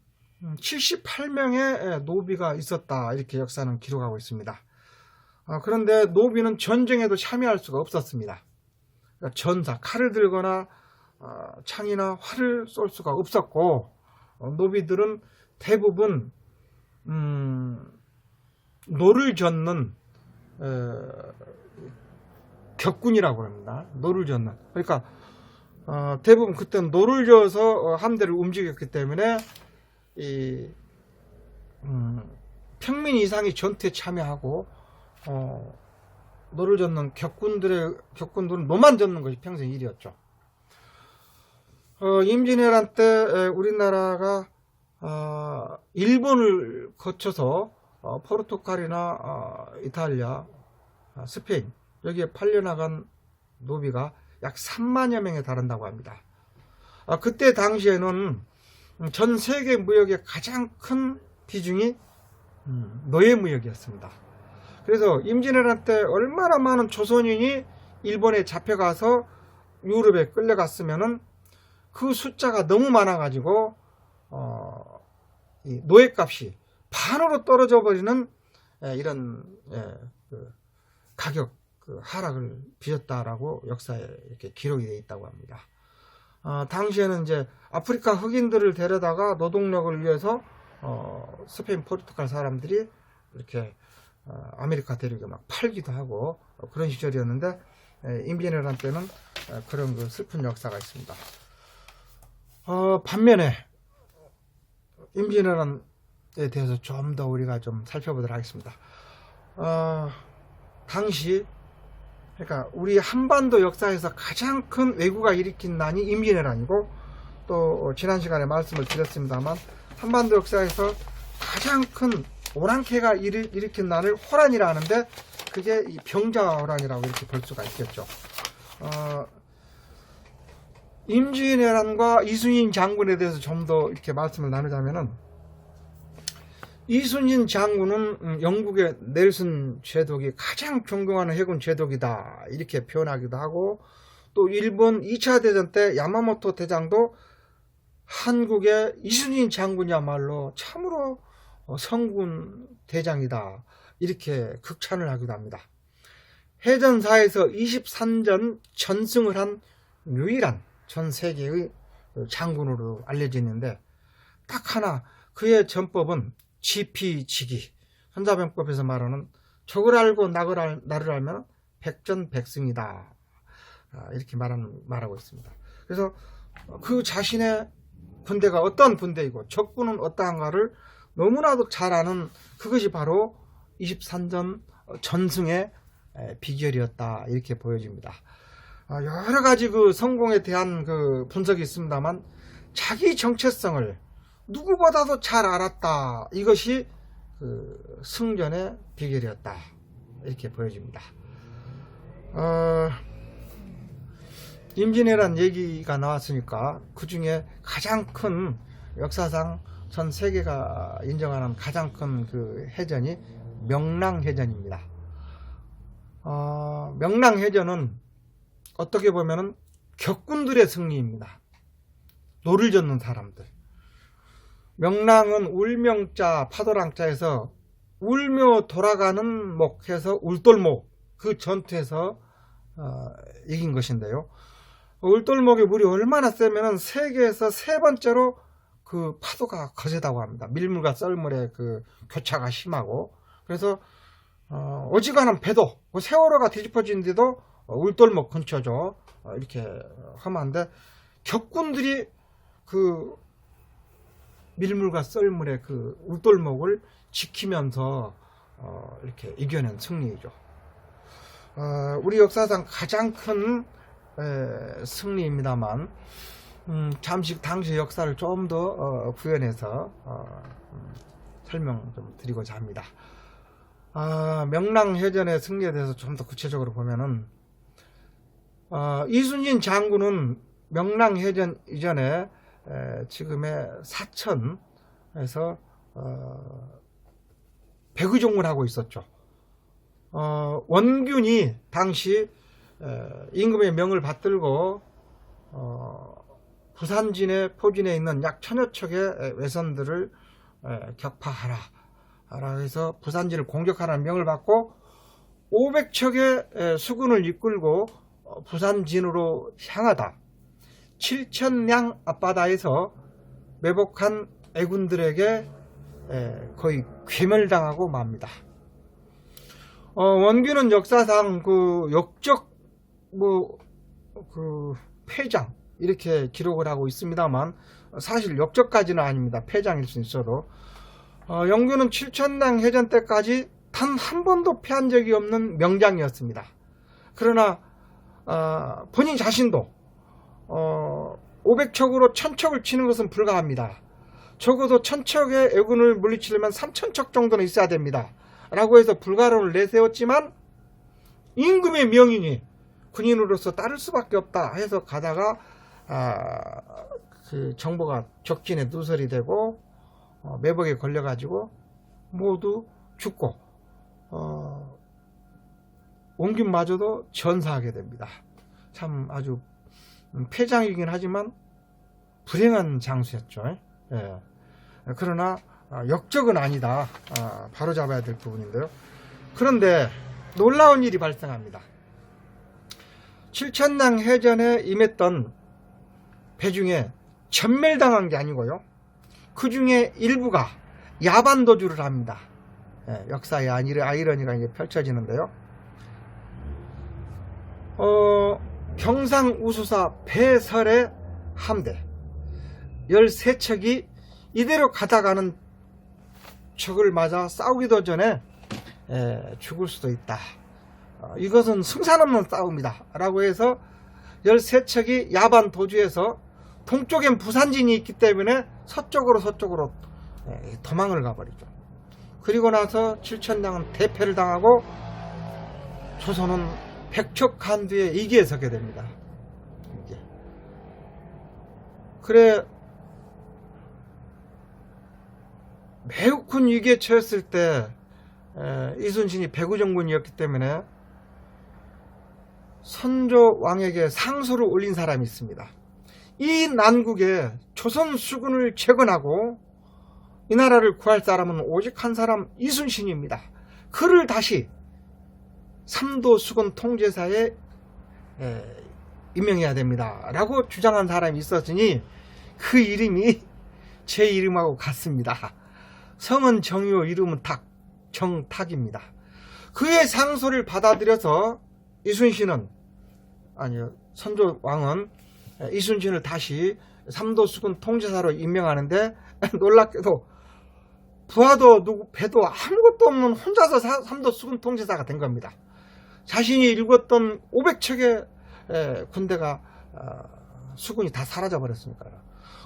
78명의 노비가 있었다, 이렇게 역사는 기록하고 있습니다. 그런데 노비는 전쟁에도 참여할 수가 없었습니다. 그러니까 전사, 칼을 들거나 창이나 활을 쏠 수가 없었고, 노비들은 대부분 노를 젓는 격군이라고 합니다. 노를 젓는. 그러니까 대부분 그때는 노를 져서 함대를 움직였기 때문에 이 평민 이상이 전투에 참여하고 노를 젓는 격군들은 노만 젓는 것이 평생 일이었죠. 임진왜란 때 우리나라가 일본을 거쳐서 포르투갈이나 이탈리아, 스페인 여기에 팔려나간 노비가 약 3만여 명에 달한다고 합니다. 그때 당시에는 전 세계 무역의 가장 큰 비중이 노예 무역이었습니다. 그래서 임진왜란 때 얼마나 많은 조선인이 일본에 잡혀가서 유럽에 끌려갔으면은 그 숫자가 너무 많아가지고 이 노예값이 반으로 떨어져 버리는 이런 가격 하락을 빚었다라고 역사에 이렇게 기록이 되어 있다고 합니다. 당시에는 이제 아프리카 흑인들을 데려다가 노동력을 위해서 스페인, 포르투갈 사람들이 이렇게 아메리카 대륙에 막 팔기도 하고 그런 시절이었는데, 임진왜란 때는 그런 그 슬픈 역사가 있습니다. 반면에 임진왜란에 대해서 좀 더 우리가 좀 살펴보도록 하겠습니다. 당시, 그러니까 우리 한반도 역사에서 가장 큰 왜구가 일으킨 난이 임진왜란이고, 또 지난 시간에 말씀을 드렸습니다만 한반도 역사에서 가장 큰 오랑캐가 일으킨 난을 호란이라 하는데, 그게 이 병자호란이라고 이렇게 볼 수가 있겠죠. 임진왜란과 이순신 장군에 대해서 좀 더 이렇게 말씀을 나누자면은, 이순신 장군은 영국의 넬슨 제독이 가장 존경하는 해군 제독이다, 이렇게 표현하기도 하고, 또 일본 2차 대전 때 야마모토 대장도 한국의 이순신 장군이야말로 참으로 성군 대장이다, 이렇게 극찬을 하기도 합니다. 해전사에서 23전 전승을 한 유일한 전 세계의 장군으로 알려져 있는데, 딱 하나, 그의 전법은 지피지기, 손자병법에서 말하는 적을 알고 나를 알면 백전백승이다, 이렇게 말하고 있습니다. 그래서 그 자신의 군대가 어떤 군대이고 적군은 어떠한가를 너무나도 잘 아는, 그것이 바로 23전 전승의 비결이었다, 이렇게 보여집니다. 여러 가지 그 성공에 대한 그 분석이 있습니다만, 자기 정체성을 누구보다도 잘 알았다, 이것이 그 승전의 비결이었다, 이렇게 보여집니다. 임진왜란 얘기가 나왔으니까 그 중에 가장 큰, 역사상 전 세계가 인정하는 가장 큰 그 해전이 명랑해전입니다. 명랑해전은 어떻게 보면은 격군들의 승리입니다. 노를 젓는 사람들. 명랑은 울명자, 파도랑자에서 울며 돌아가는 목해서 울돌목, 그 전투에서 이긴 것인데요. 울돌목의 물이 얼마나 세면은 세계에서 세 번째로 그 파도가 거세다고 합니다. 밀물과 썰물의 그 교차가 심하고, 그래서 어지간한 배도, 세월호가 뒤집어진데도 울돌목 근처죠, 이렇게 험한데, 격군들이 그 밀물과 썰물의 그 울돌목을 지키면서 이렇게 이겨낸 승리이죠. 우리 역사상 가장 큰 승리입니다만, 잠시 당시 역사를 좀 더 구현해서 설명 좀 드리고자 합니다. 명랑해전의 승리에 대해서 좀 더 구체적으로 보면은, 이순신 장군은 명랑해전 이전에 지금의 사천에서 백의종을 하고 있었죠. 원균이 당시 임금의 명을 받들고 부산진의 포진에 있는 약 1000여 척의 외선들을 격파하라 라고 해서 부산진을 공격하라는 명을 받고 500척의 수군을 이끌고 부산진으로 향하다 7,000량 앞바다에서 매복한 애군들에게 거의 괴멸당하고 맙니다. 원균은 역사상 그 역적 패장 이렇게 기록을 하고 있습니다만 사실 역적까지는 아닙니다. 패장일 수 있어도 영균은 7,000량 해전 때까지 단 한 번도 패한 적이 없는 명장이었습니다. 그러나 본인 자신도 500척으로 1000척을 치는 것은 불가합니다. 적어도 1000척의 애군을 물리치려면 3000척 정도는 있어야 됩니다. 라고 해서 불가론을 내세웠지만 임금의 명이니 군인으로서 따를 수밖에 없다 해서 가다가 그 정보가 적진에 누설이 되고 매복에 걸려가지고 모두 죽고 원균마저도 전사하게 됩니다. 참 아주 패장이긴 하지만 불행한 장수였죠. 예. 그러나 역적은 아니다. 바로잡아야 될 부분인데요. 그런데 놀라운 일이 발생합니다. 7,000량 해전에 임했던 배 중에 전멸당한 게 아니고요. 그 중에 일부가 야반도주를 합니다. 역사의 아이러니가 이제 펼쳐지는데요. 경상우수사 배설의 함대 13척이 이대로 가다가는 적을 맞아 싸우기도 전에 죽을 수도 있다. 이것은 승산 없는 싸움이다 라고 해서 13척이 야반 도주해서 동쪽엔 부산진이 있기 때문에 서쪽으로 도망을 가버리죠. 그리고 나서 7,000량은 대패를 당하고 조선은 백척간두의 이기에 서게 됩니다. 그래 매우 큰 위기에 처했을 때 이순신이 백의종군이었기 때문에 선조 왕에게 상소를 올린 사람이 있습니다. 이 난국에 조선 수군을 재건하고 이 나라를 구할 사람은 오직 한 사람 이순신입니다. 그를 다시 삼도 수군 통제사에 임명해야 됩니다 라고 주장한 사람이 있었으니 그 이름이 제 이름하고 같습니다. 성은 정이요 이름은 정탁입니다. 그의 상소를 받아들여서 선조 왕은 이순신을 다시 삼도수군 통제사로 임명하는데 놀랍게도 부하도 배도 아무것도 없는 혼자서 삼도수군 통제사가 된 겁니다. 자신이 일궜던 500척의 군대가 수군이 다 사라져 버렸으니까요.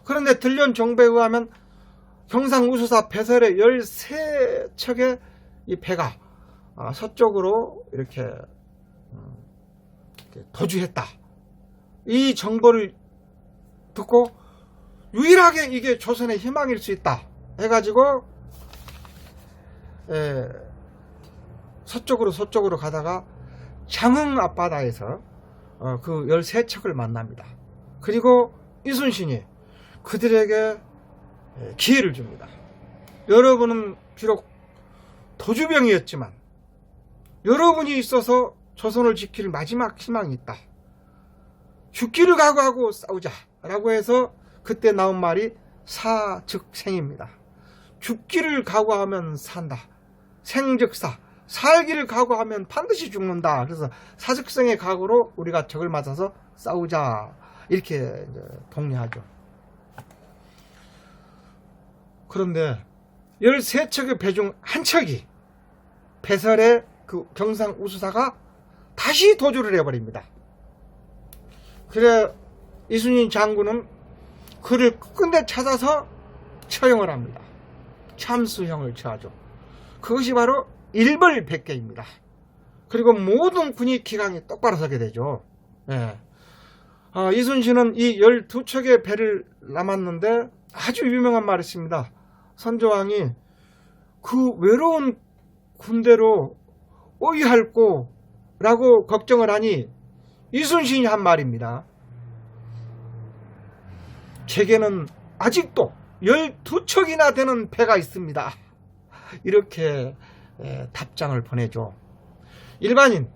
그런데 들려온 정보에 의하면 경상우수사 배설의 13척의 이 배가 서쪽으로 이렇게 도주했다. 이 정보를 듣고 유일하게 이게 조선의 희망일 수 있다 해가지고 서쪽으로 가다가 장흥 앞바다에서 그 13척을 만납니다. 그리고 이순신이 그들에게 기회를 줍니다. 여러분은 비록 도주병이었지만 여러분이 있어서 조선을 지킬 마지막 희망이 있다. 죽기를 각오하고 싸우자 라고 해서 그때 나온 말이 사즉생입니다. 죽기를 각오하면 산다. 생즉사. 살기를 각오하면 반드시 죽는다. 그래서 사즉생의 각오로 우리가 적을 맞아서 싸우자 이렇게 독려하죠. 그런데 13척의 배 중 한 척이 배설의 그 경상우수사가 다시 도주를 해버립니다. 그래 이순신 장군은 그를 끝내 찾아서 처형을 합니다. 참수형을 처하죠. 그것이 바로 일벌백계입니다. 그리고 모든 군의 기강이 똑바로 서게 되죠. 이순신은 이 12척의 배를 남았는데 아주 유명한 말이 있습니다. 선조왕이 그 외로운 군대로 어이할꼬 라고 걱정을 하니 이순신이 한 말입니다. 제게는 아직도 12척이나 되는 배가 있습니다. 이렇게 답장을 보내죠. 일반인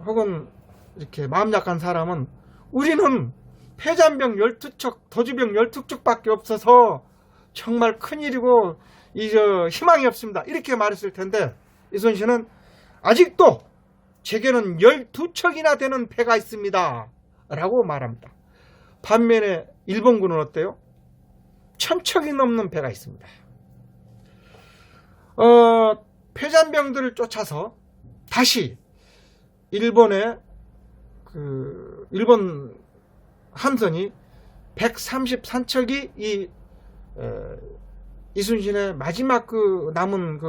혹은 이렇게 마음 약한 사람은 우리는 패잔병 12척, 도주병 12척밖에 없어서 정말 큰일이고 희망이 없습니다. 이렇게 말했을 텐데 이순신은 아직도 제게는 12척이나 되는 배가 있습니다. 라고 말합니다. 반면에 일본군은 어때요? 1000척이 넘는 배가 있습니다. 패잔병들을 쫓아서 다시 일본 함선이 133척이 이순신의 마지막 남은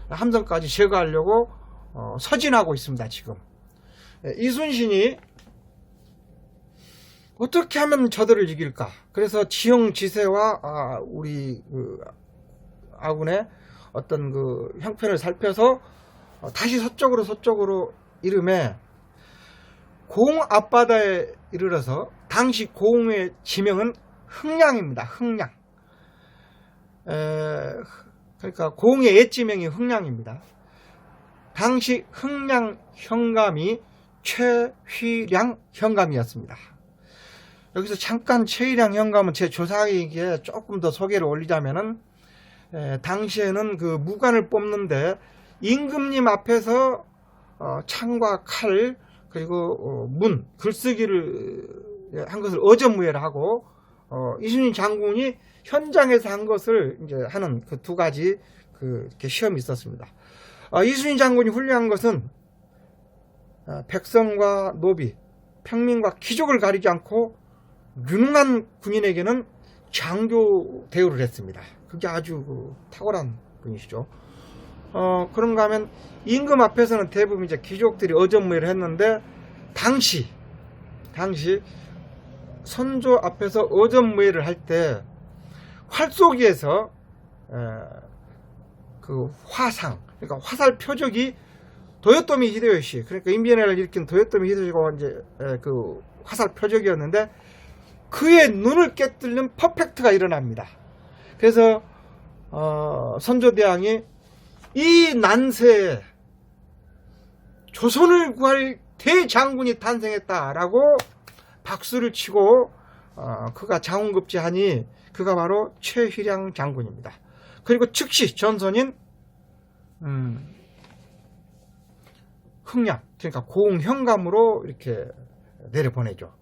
함선까지 제거하려고 서진하고 있습니다. 지금 이순신이 어떻게 하면 저들을 이길까? 그래서 지형지세와 우리 아군의 어떤 형편을 살펴서 다시 서쪽으로 이름에 고흥 앞바다에 이르러서 당시 고흥의 지명은 흥량입니다. 흥량. 그러니까 고흥의 옛지명이 흥량입니다. 당시 흥량 현감이 최휘량 현감이었습니다. 여기서 잠깐 최휘량 현감은 제 조사에게 조금 더 소개를 올리자면은 당시에는 그 무관을 뽑는데 임금님 앞에서 창과 칼 그리고 문 글쓰기를 한 것을 어전무예를 하고 이순신 장군이 현장에서 한 것을 이제 하는 그 두 가지 이렇게 시험이 있었습니다. 이순신 장군이 훌륭한 것은 백성과 노비, 평민과 귀족을 가리지 않고 유능한 군인에게는 장교 대우를 했습니다. 그게 아주 탁월한 분이시죠. 그런가 하면 임금 앞에서는 대부분 이제 귀족들이 어전무예를 했는데 당시 선조 앞에서 어전무예를 할 때 활쏘기에서 그 화상, 그러니까 화살 표적이 도요토미 히데요시, 그러니까 임진왜란을 일으킨 도요토미 히데요시가 이제 그 화살 표적이었는데 그의 눈을 깨뜨리는 퍼펙트가 일어납니다. 그래서 선조대왕이 이 난세에 조선을 구할 대장군이 탄생했다라고 박수를 치고 그가 장훈급제하니 그가 바로 최휘량 장군입니다. 그리고 즉시 전선인 흥량, 그러니까 고흥현감으로 이렇게 내려보내죠.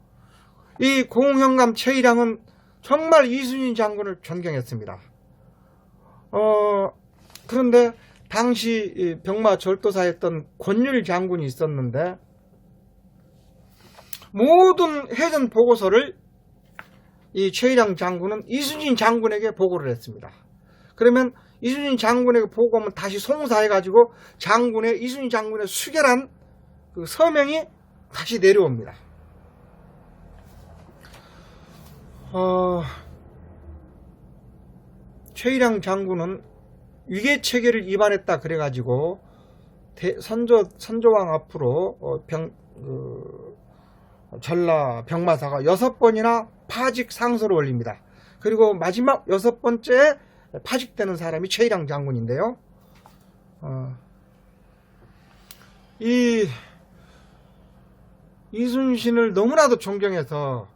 이 고흥현감 최휘량은 정말 이순신 장군을 존경했습니다. 그런데 당시 병마 절도사였던 권율 장군이 있었는데 모든 해전 보고서를 이 최휘량 장군은 이순신 장군에게 보고를 했습니다. 그러면 이순신 장군에게 보고하면 다시 송사해가지고 이순신 장군의 수결한 그 서명이 다시 내려옵니다. 최휘량 장군은 위계체계를 위반했다 그래가지고 선조왕 앞으로 전라 병마사가 6번이나 파직 상소를 올립니다. 그리고 마지막 6번째 파직되는 사람이 최휘량 장군인데요. 이 이순신을 너무나도 존경해서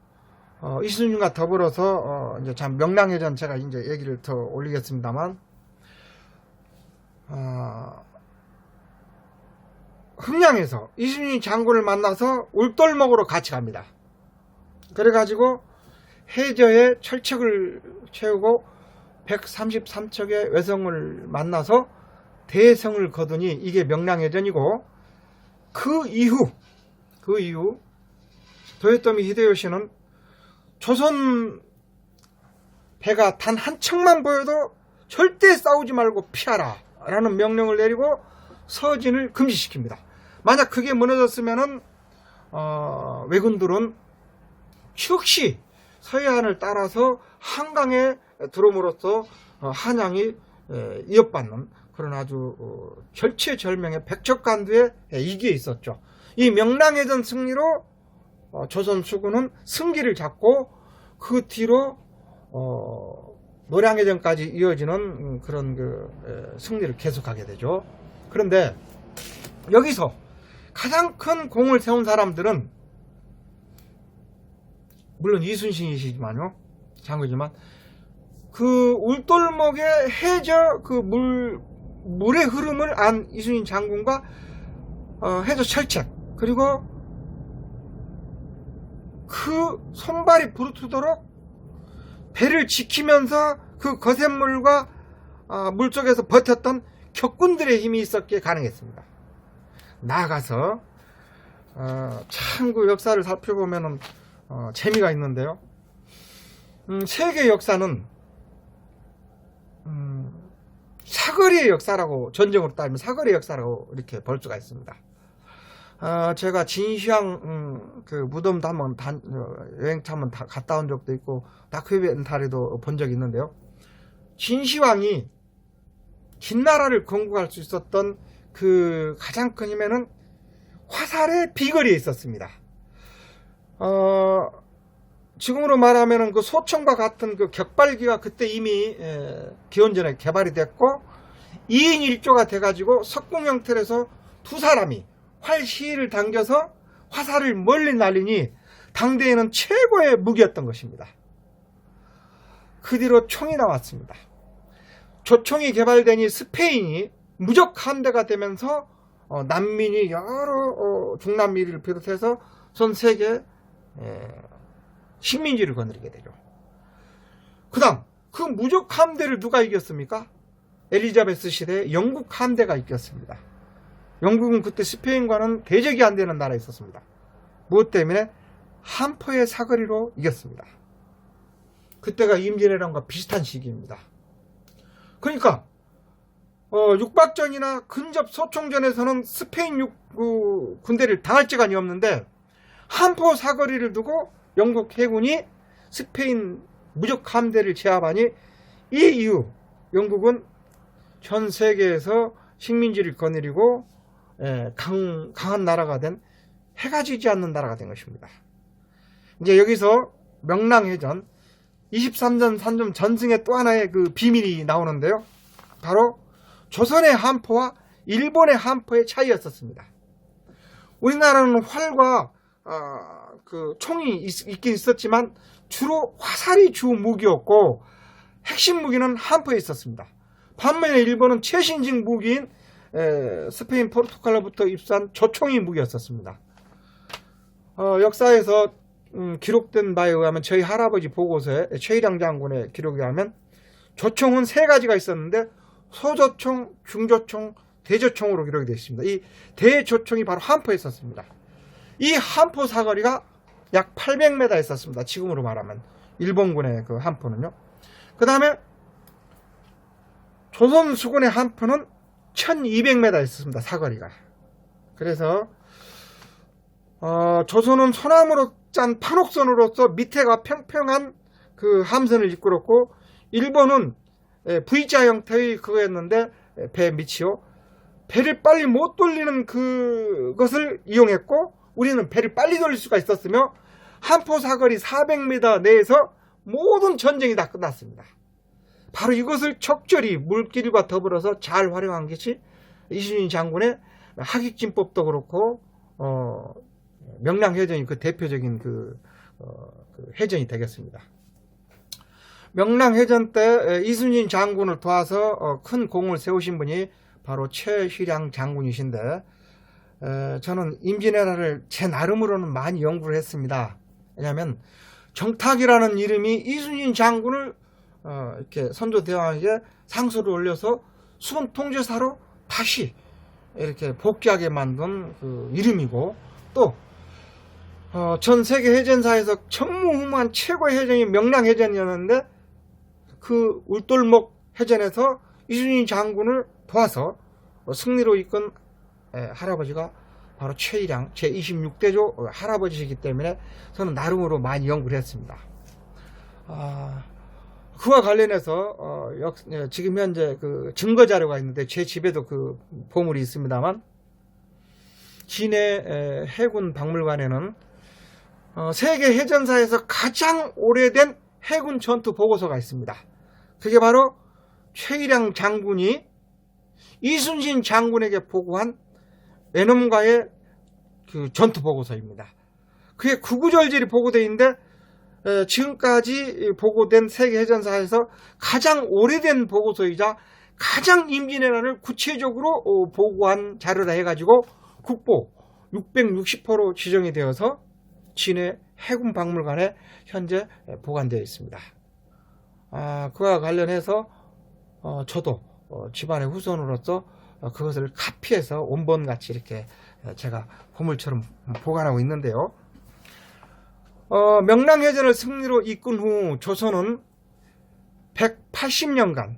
이순신과 더불어서 이제 참 명랑해전 제가 이제 얘기를 더 올리겠습니다만 흥량에서 이순신 장군을 만나서 울돌목으로 같이 갑니다. 그래가지고 해저에 철책을 채우고 133척의 외성을 만나서 대성을 거두니 이게 명랑해전이고 그 이후 도요토미 히데요시는 조선 배가 단 한 척만 보여도 절대 싸우지 말고 피하라 라는 명령을 내리고 서진을 금지시킵니다. 만약 그게 무너졌으면은 왜군들은 즉시 서해안을 따라서 한강에 들어옴으로써 한양이 이어받는 그런 아주 절체절명의 백척간두의 이기에 있었죠. 이 명랑해전 승리로 조선 수군은 승기를 잡고 그 뒤로 노량해전까지 이어지는 그런 승리를 계속하게 되죠. 그런데 여기서 가장 큰 공을 세운 사람들은 물론 이순신이시지만요, 장군이지만 그 울돌목의 해저 그 물의 흐름을 안 이순신 장군과 해저 철책, 그리고 그 손발이 부르트도록 배를 지키면서 그 거센 물과 물속에서 버텼던 격군들의 힘이 있었기에 가능했습니다. 나아가서 참 그 역사를 살펴보면 재미가 있는데요. 세계 역사는 사거리의 역사라고, 전쟁으로 따지면 사거리의 역사라고 이렇게 볼 수가 있습니다. 제가 진시황 그 무덤도 한번 여행차 한번 갔다 온 적도 있고 다큐멘터리도 본 적이 있는데요. 진시황이 진나라를 건국할 수 있었던 그 가장 큰 힘에는 화살의 비거리에 있었습니다. 지금으로 말하면 그 소총과 같은 그 격발기가 그때 이미 기원전에 개발이 됐고 2인 1조가 돼가지고 석궁 형태에서 두 사람이 활 시위를 당겨서 화살을 멀리 날리니 당대에는 최고의 무기였던 것입니다. 그 뒤로 총이 나왔습니다. 조총이 개발되니 스페인이 무적 함대가 되면서 난민이 여러 중남미를 비롯해서 전 세계 식민지를 거느리게 되죠. 그 다음 그 무적 함대를 누가 이겼습니까? 엘리자베스 시대에 영국 함대가 이겼습니다. 영국은 그때 스페인과는 대적이 안 되는 나라에 있었습니다. 무엇 때문에? 한포의 사거리로 이겼습니다. 그때가 임진왜란과 비슷한 시기입니다. 그러니까 육박전이나 근접 소총전에서는 스페인 군대를 당할 지간이 없는데 한포 사거리를 두고 영국 해군이 스페인 무적 함대를 제압하니 이 이후 영국은 전 세계에서 식민지를 거느리고 강한 나라가 된, 해가 지지 않는 나라가 된 것입니다. 이제 여기서 명랑해전 23전 3점 전승의 또 하나의 그 비밀이 나오는데요. 바로 조선의 한포와 일본의 한포의 차이였었습니다. 우리나라는 활과 그 총이 있긴 있었지만 주로 화살이 주 무기였고 핵심 무기는 한포에 있었습니다. 반면에 일본은 최신식 무기인 스페인 포르투갈로부터 입수한 조총이 무기였었습니다. 역사에서 기록된 바에 의하면 저희 할아버지 보고서에 최일양 장군의 기록에 의하면 조총은 세 가지가 있었는데 소조총, 중조총, 대조총으로 기록이 되어 있습니다. 이 대조총이 바로 한포에 있었습니다. 이 한포 사거리가 약 800m 있었습니다. 지금으로 말하면 일본군의 그 한포는요. 그 다음에 조선 수군의 한포는 1200m 있었습니다. 사거리가. 그래서 조선은 소나무로 짠 판옥선으로서 밑에가 평평한 그 함선을 이끌었고 일본은 V자 형태의 그거였는데 배 밑이요. 배를 빨리 못 돌리는 그것을 이용했고 우리는 배를 빨리 돌릴 수가 있었으며 한포 사거리 400m 내에서 모든 전쟁이 다 끝났습니다. 바로 이것을 적절히 물길과 더불어서 잘 활용한 것이 이순신 장군의 하객진법도 그렇고 명랑해전이 그 대표적인 그 해전이 되겠습니다. 명랑해전 때 이순신 장군을 도와서 큰 공을 세우신 분이 바로 최휘량 장군이신데 저는 임진왜란을 제 나름으로는 많이 연구를 했습니다. 왜냐하면 정탁이라는 이름이 이순신 장군을 이렇게 선조대왕에게 상소를 올려서 수군 통제사로 다시 이렇게 복귀하게 만든 그 이름이고 또 전 세계 해전사에서 전무후무한 최고의 해전이 명랑해전이었는데 그 울돌목 해전에서 이순신 장군을 도와서 승리로 이끈 할아버지가 바로 최일양 제26대조 할아버지이기 때문에 저는 나름으로 많이 연구를 했습니다. 그와 관련해서 지금 현재 그 증거 자료가 있는데 제 집에도 그 보물이 있습니다만, 진해 해군 박물관에는 세계 해전사에서 가장 오래된 해군 전투 보고서가 있습니다. 그게 바로 최일양 장군이 이순신 장군에게 보고한 외놈과의 그 전투 보고서입니다. 그게 구구절절히 보고되어 있는데, 지금까지 보고된 세계 해전사에서 가장 오래된 보고서이자 가장 임진왜란을 구체적으로 보고한 자료라 해가지고 국보 660호로 지정이 되어서 진해 해군 박물관에 현재 보관되어 있습니다. 그와 관련해서 저도 집안의 후손으로서 그것을 카피해서 원본같이 이렇게 제가 보물처럼 보관하고 있는데요. 명랑해전을 승리로 이끈 후 조선은 180년간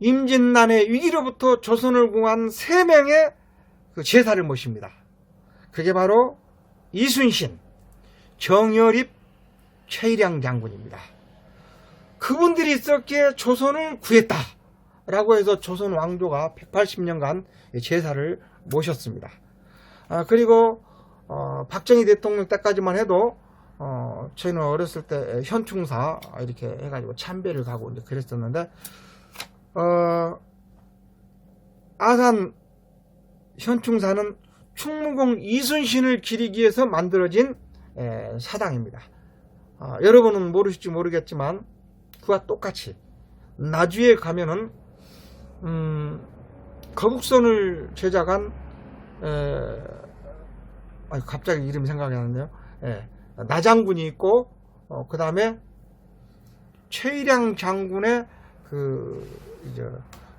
임진난의 위기로부터 조선을 구한 3명의 그 제사를 모십니다. 그게 바로 이순신, 정여립, 최일양 장군입니다. 그분들이 있었기에 조선을 구했다 라고 해서 조선 왕조가 180년간 제사를 모셨습니다. 그리고 박정희 대통령 때까지만 해도 저희는 어렸을 때 현충사 이렇게 해가지고 참배를 가고 이제 그랬었는데, 아산 현충사는 충무공 이순신을 기리기 위해서 만들어진 사당입니다. 여러분은 모르실지 모르겠지만 그와 똑같이 나주에 가면은 거북선을 제작한 갑자기 이름이 생각이 나는데요. 나장군이 있고, 그 다음에 최일양 장군의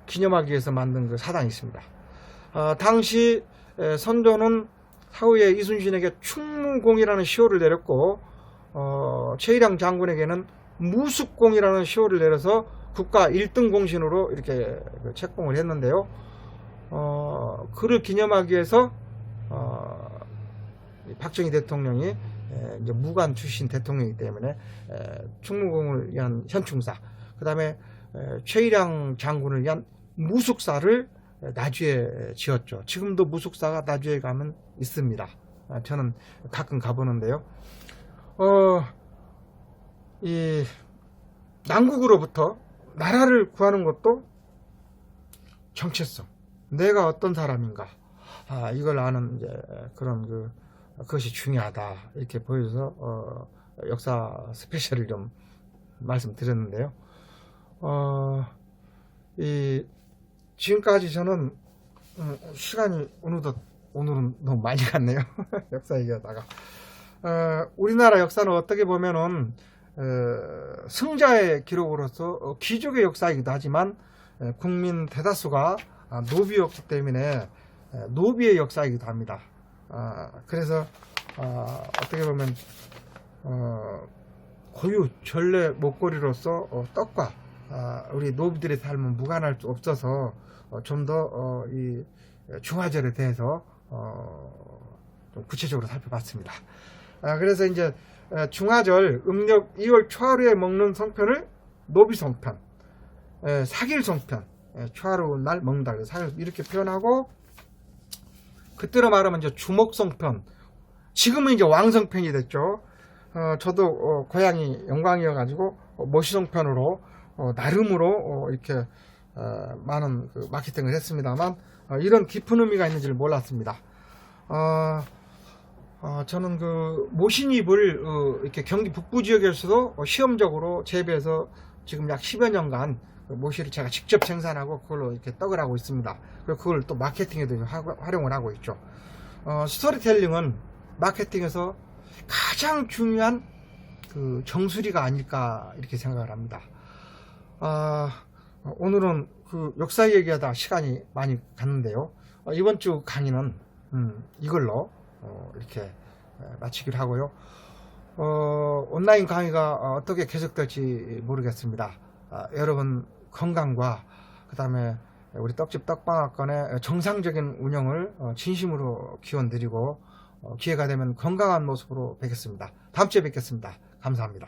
기념하기 위해서 만든 그 사당이 있습니다. 당시 선조는 사후에 이순신에게 충무공이라는 시호를 내렸고, 최일양 장군에게는 무숙공이라는 시호를 내려서 국가 1등 공신으로 이렇게 책봉을 했는데요. 그를 기념하기 위해서 박정희 대통령이 이제 무관 출신 대통령이기 때문에 충무공을 위한 현충사, 그 다음에 최일양 장군을 위한 무숙사를 나주에 지었죠. 지금도 무숙사가 나주에 가면 있습니다. 저는 가끔 가보는데요. 이 남국으로부터 나라를 구하는 것도 정체성, 내가 어떤 사람인가, 이걸 아는 이제 그런 그것이 중요하다 이렇게 보여서 역사 스페셜을 좀 말씀드렸는데요. 지금까지 저는 시간이 오늘은 너무 많이 갔네요. 역사 얘기하다가 우리나라 역사는 어떻게 보면은 승자의 기록으로서 기적의 역사이기도 하지만 국민 대다수가 노비였기 때문에 노비의 역사이기도 합니다. 그래서 어떻게 보면 고유 전래 목걸이로서 떡과 우리 노비들의 삶은 무관할 수 없어서 좀 더 이 중화절에 대해서 좀 구체적으로 살펴봤습니다. 그래서 이제 중화절 음력 2월 초하루에 먹는 송편을 노비송편, 사길송편, 초하루 날 먹는다 이렇게 표현하고, 그때로 말하면 이제 주목송편, 지금은 이제 왕송편이 됐죠. 저도 고향이 영광이어가지고 모시송편으로 나름으로 이렇게 많은 그 마케팅을 했습니다만, 이런 깊은 의미가 있는지를 몰랐습니다. 저는 그 모신잎을 이렇게 경기 북부 지역에서도 시험적으로 재배해서 지금 약 10여 년간 모시를 제가 직접 생산하고 그걸로 이렇게 떡을 하고 있습니다. 그리고 그걸 또 마케팅에도 활용을 하고 있죠. 스토리텔링은 마케팅에서 가장 중요한 그 정수리가 아닐까 이렇게 생각을 합니다. 오늘은 그 역사 얘기하다 시간이 많이 갔는데요. 이번 주 강의는 이걸로 이렇게 마치기로 하고요. 온라인 강의가 어떻게 계속될지 모르겠습니다. 여러분 건강과 그 다음에 우리 떡집 떡방학관의 정상적인 운영을 진심으로 기원드리고 기회가 되면 건강한 모습으로 뵙겠습니다. 다음 주에 뵙겠습니다. 감사합니다.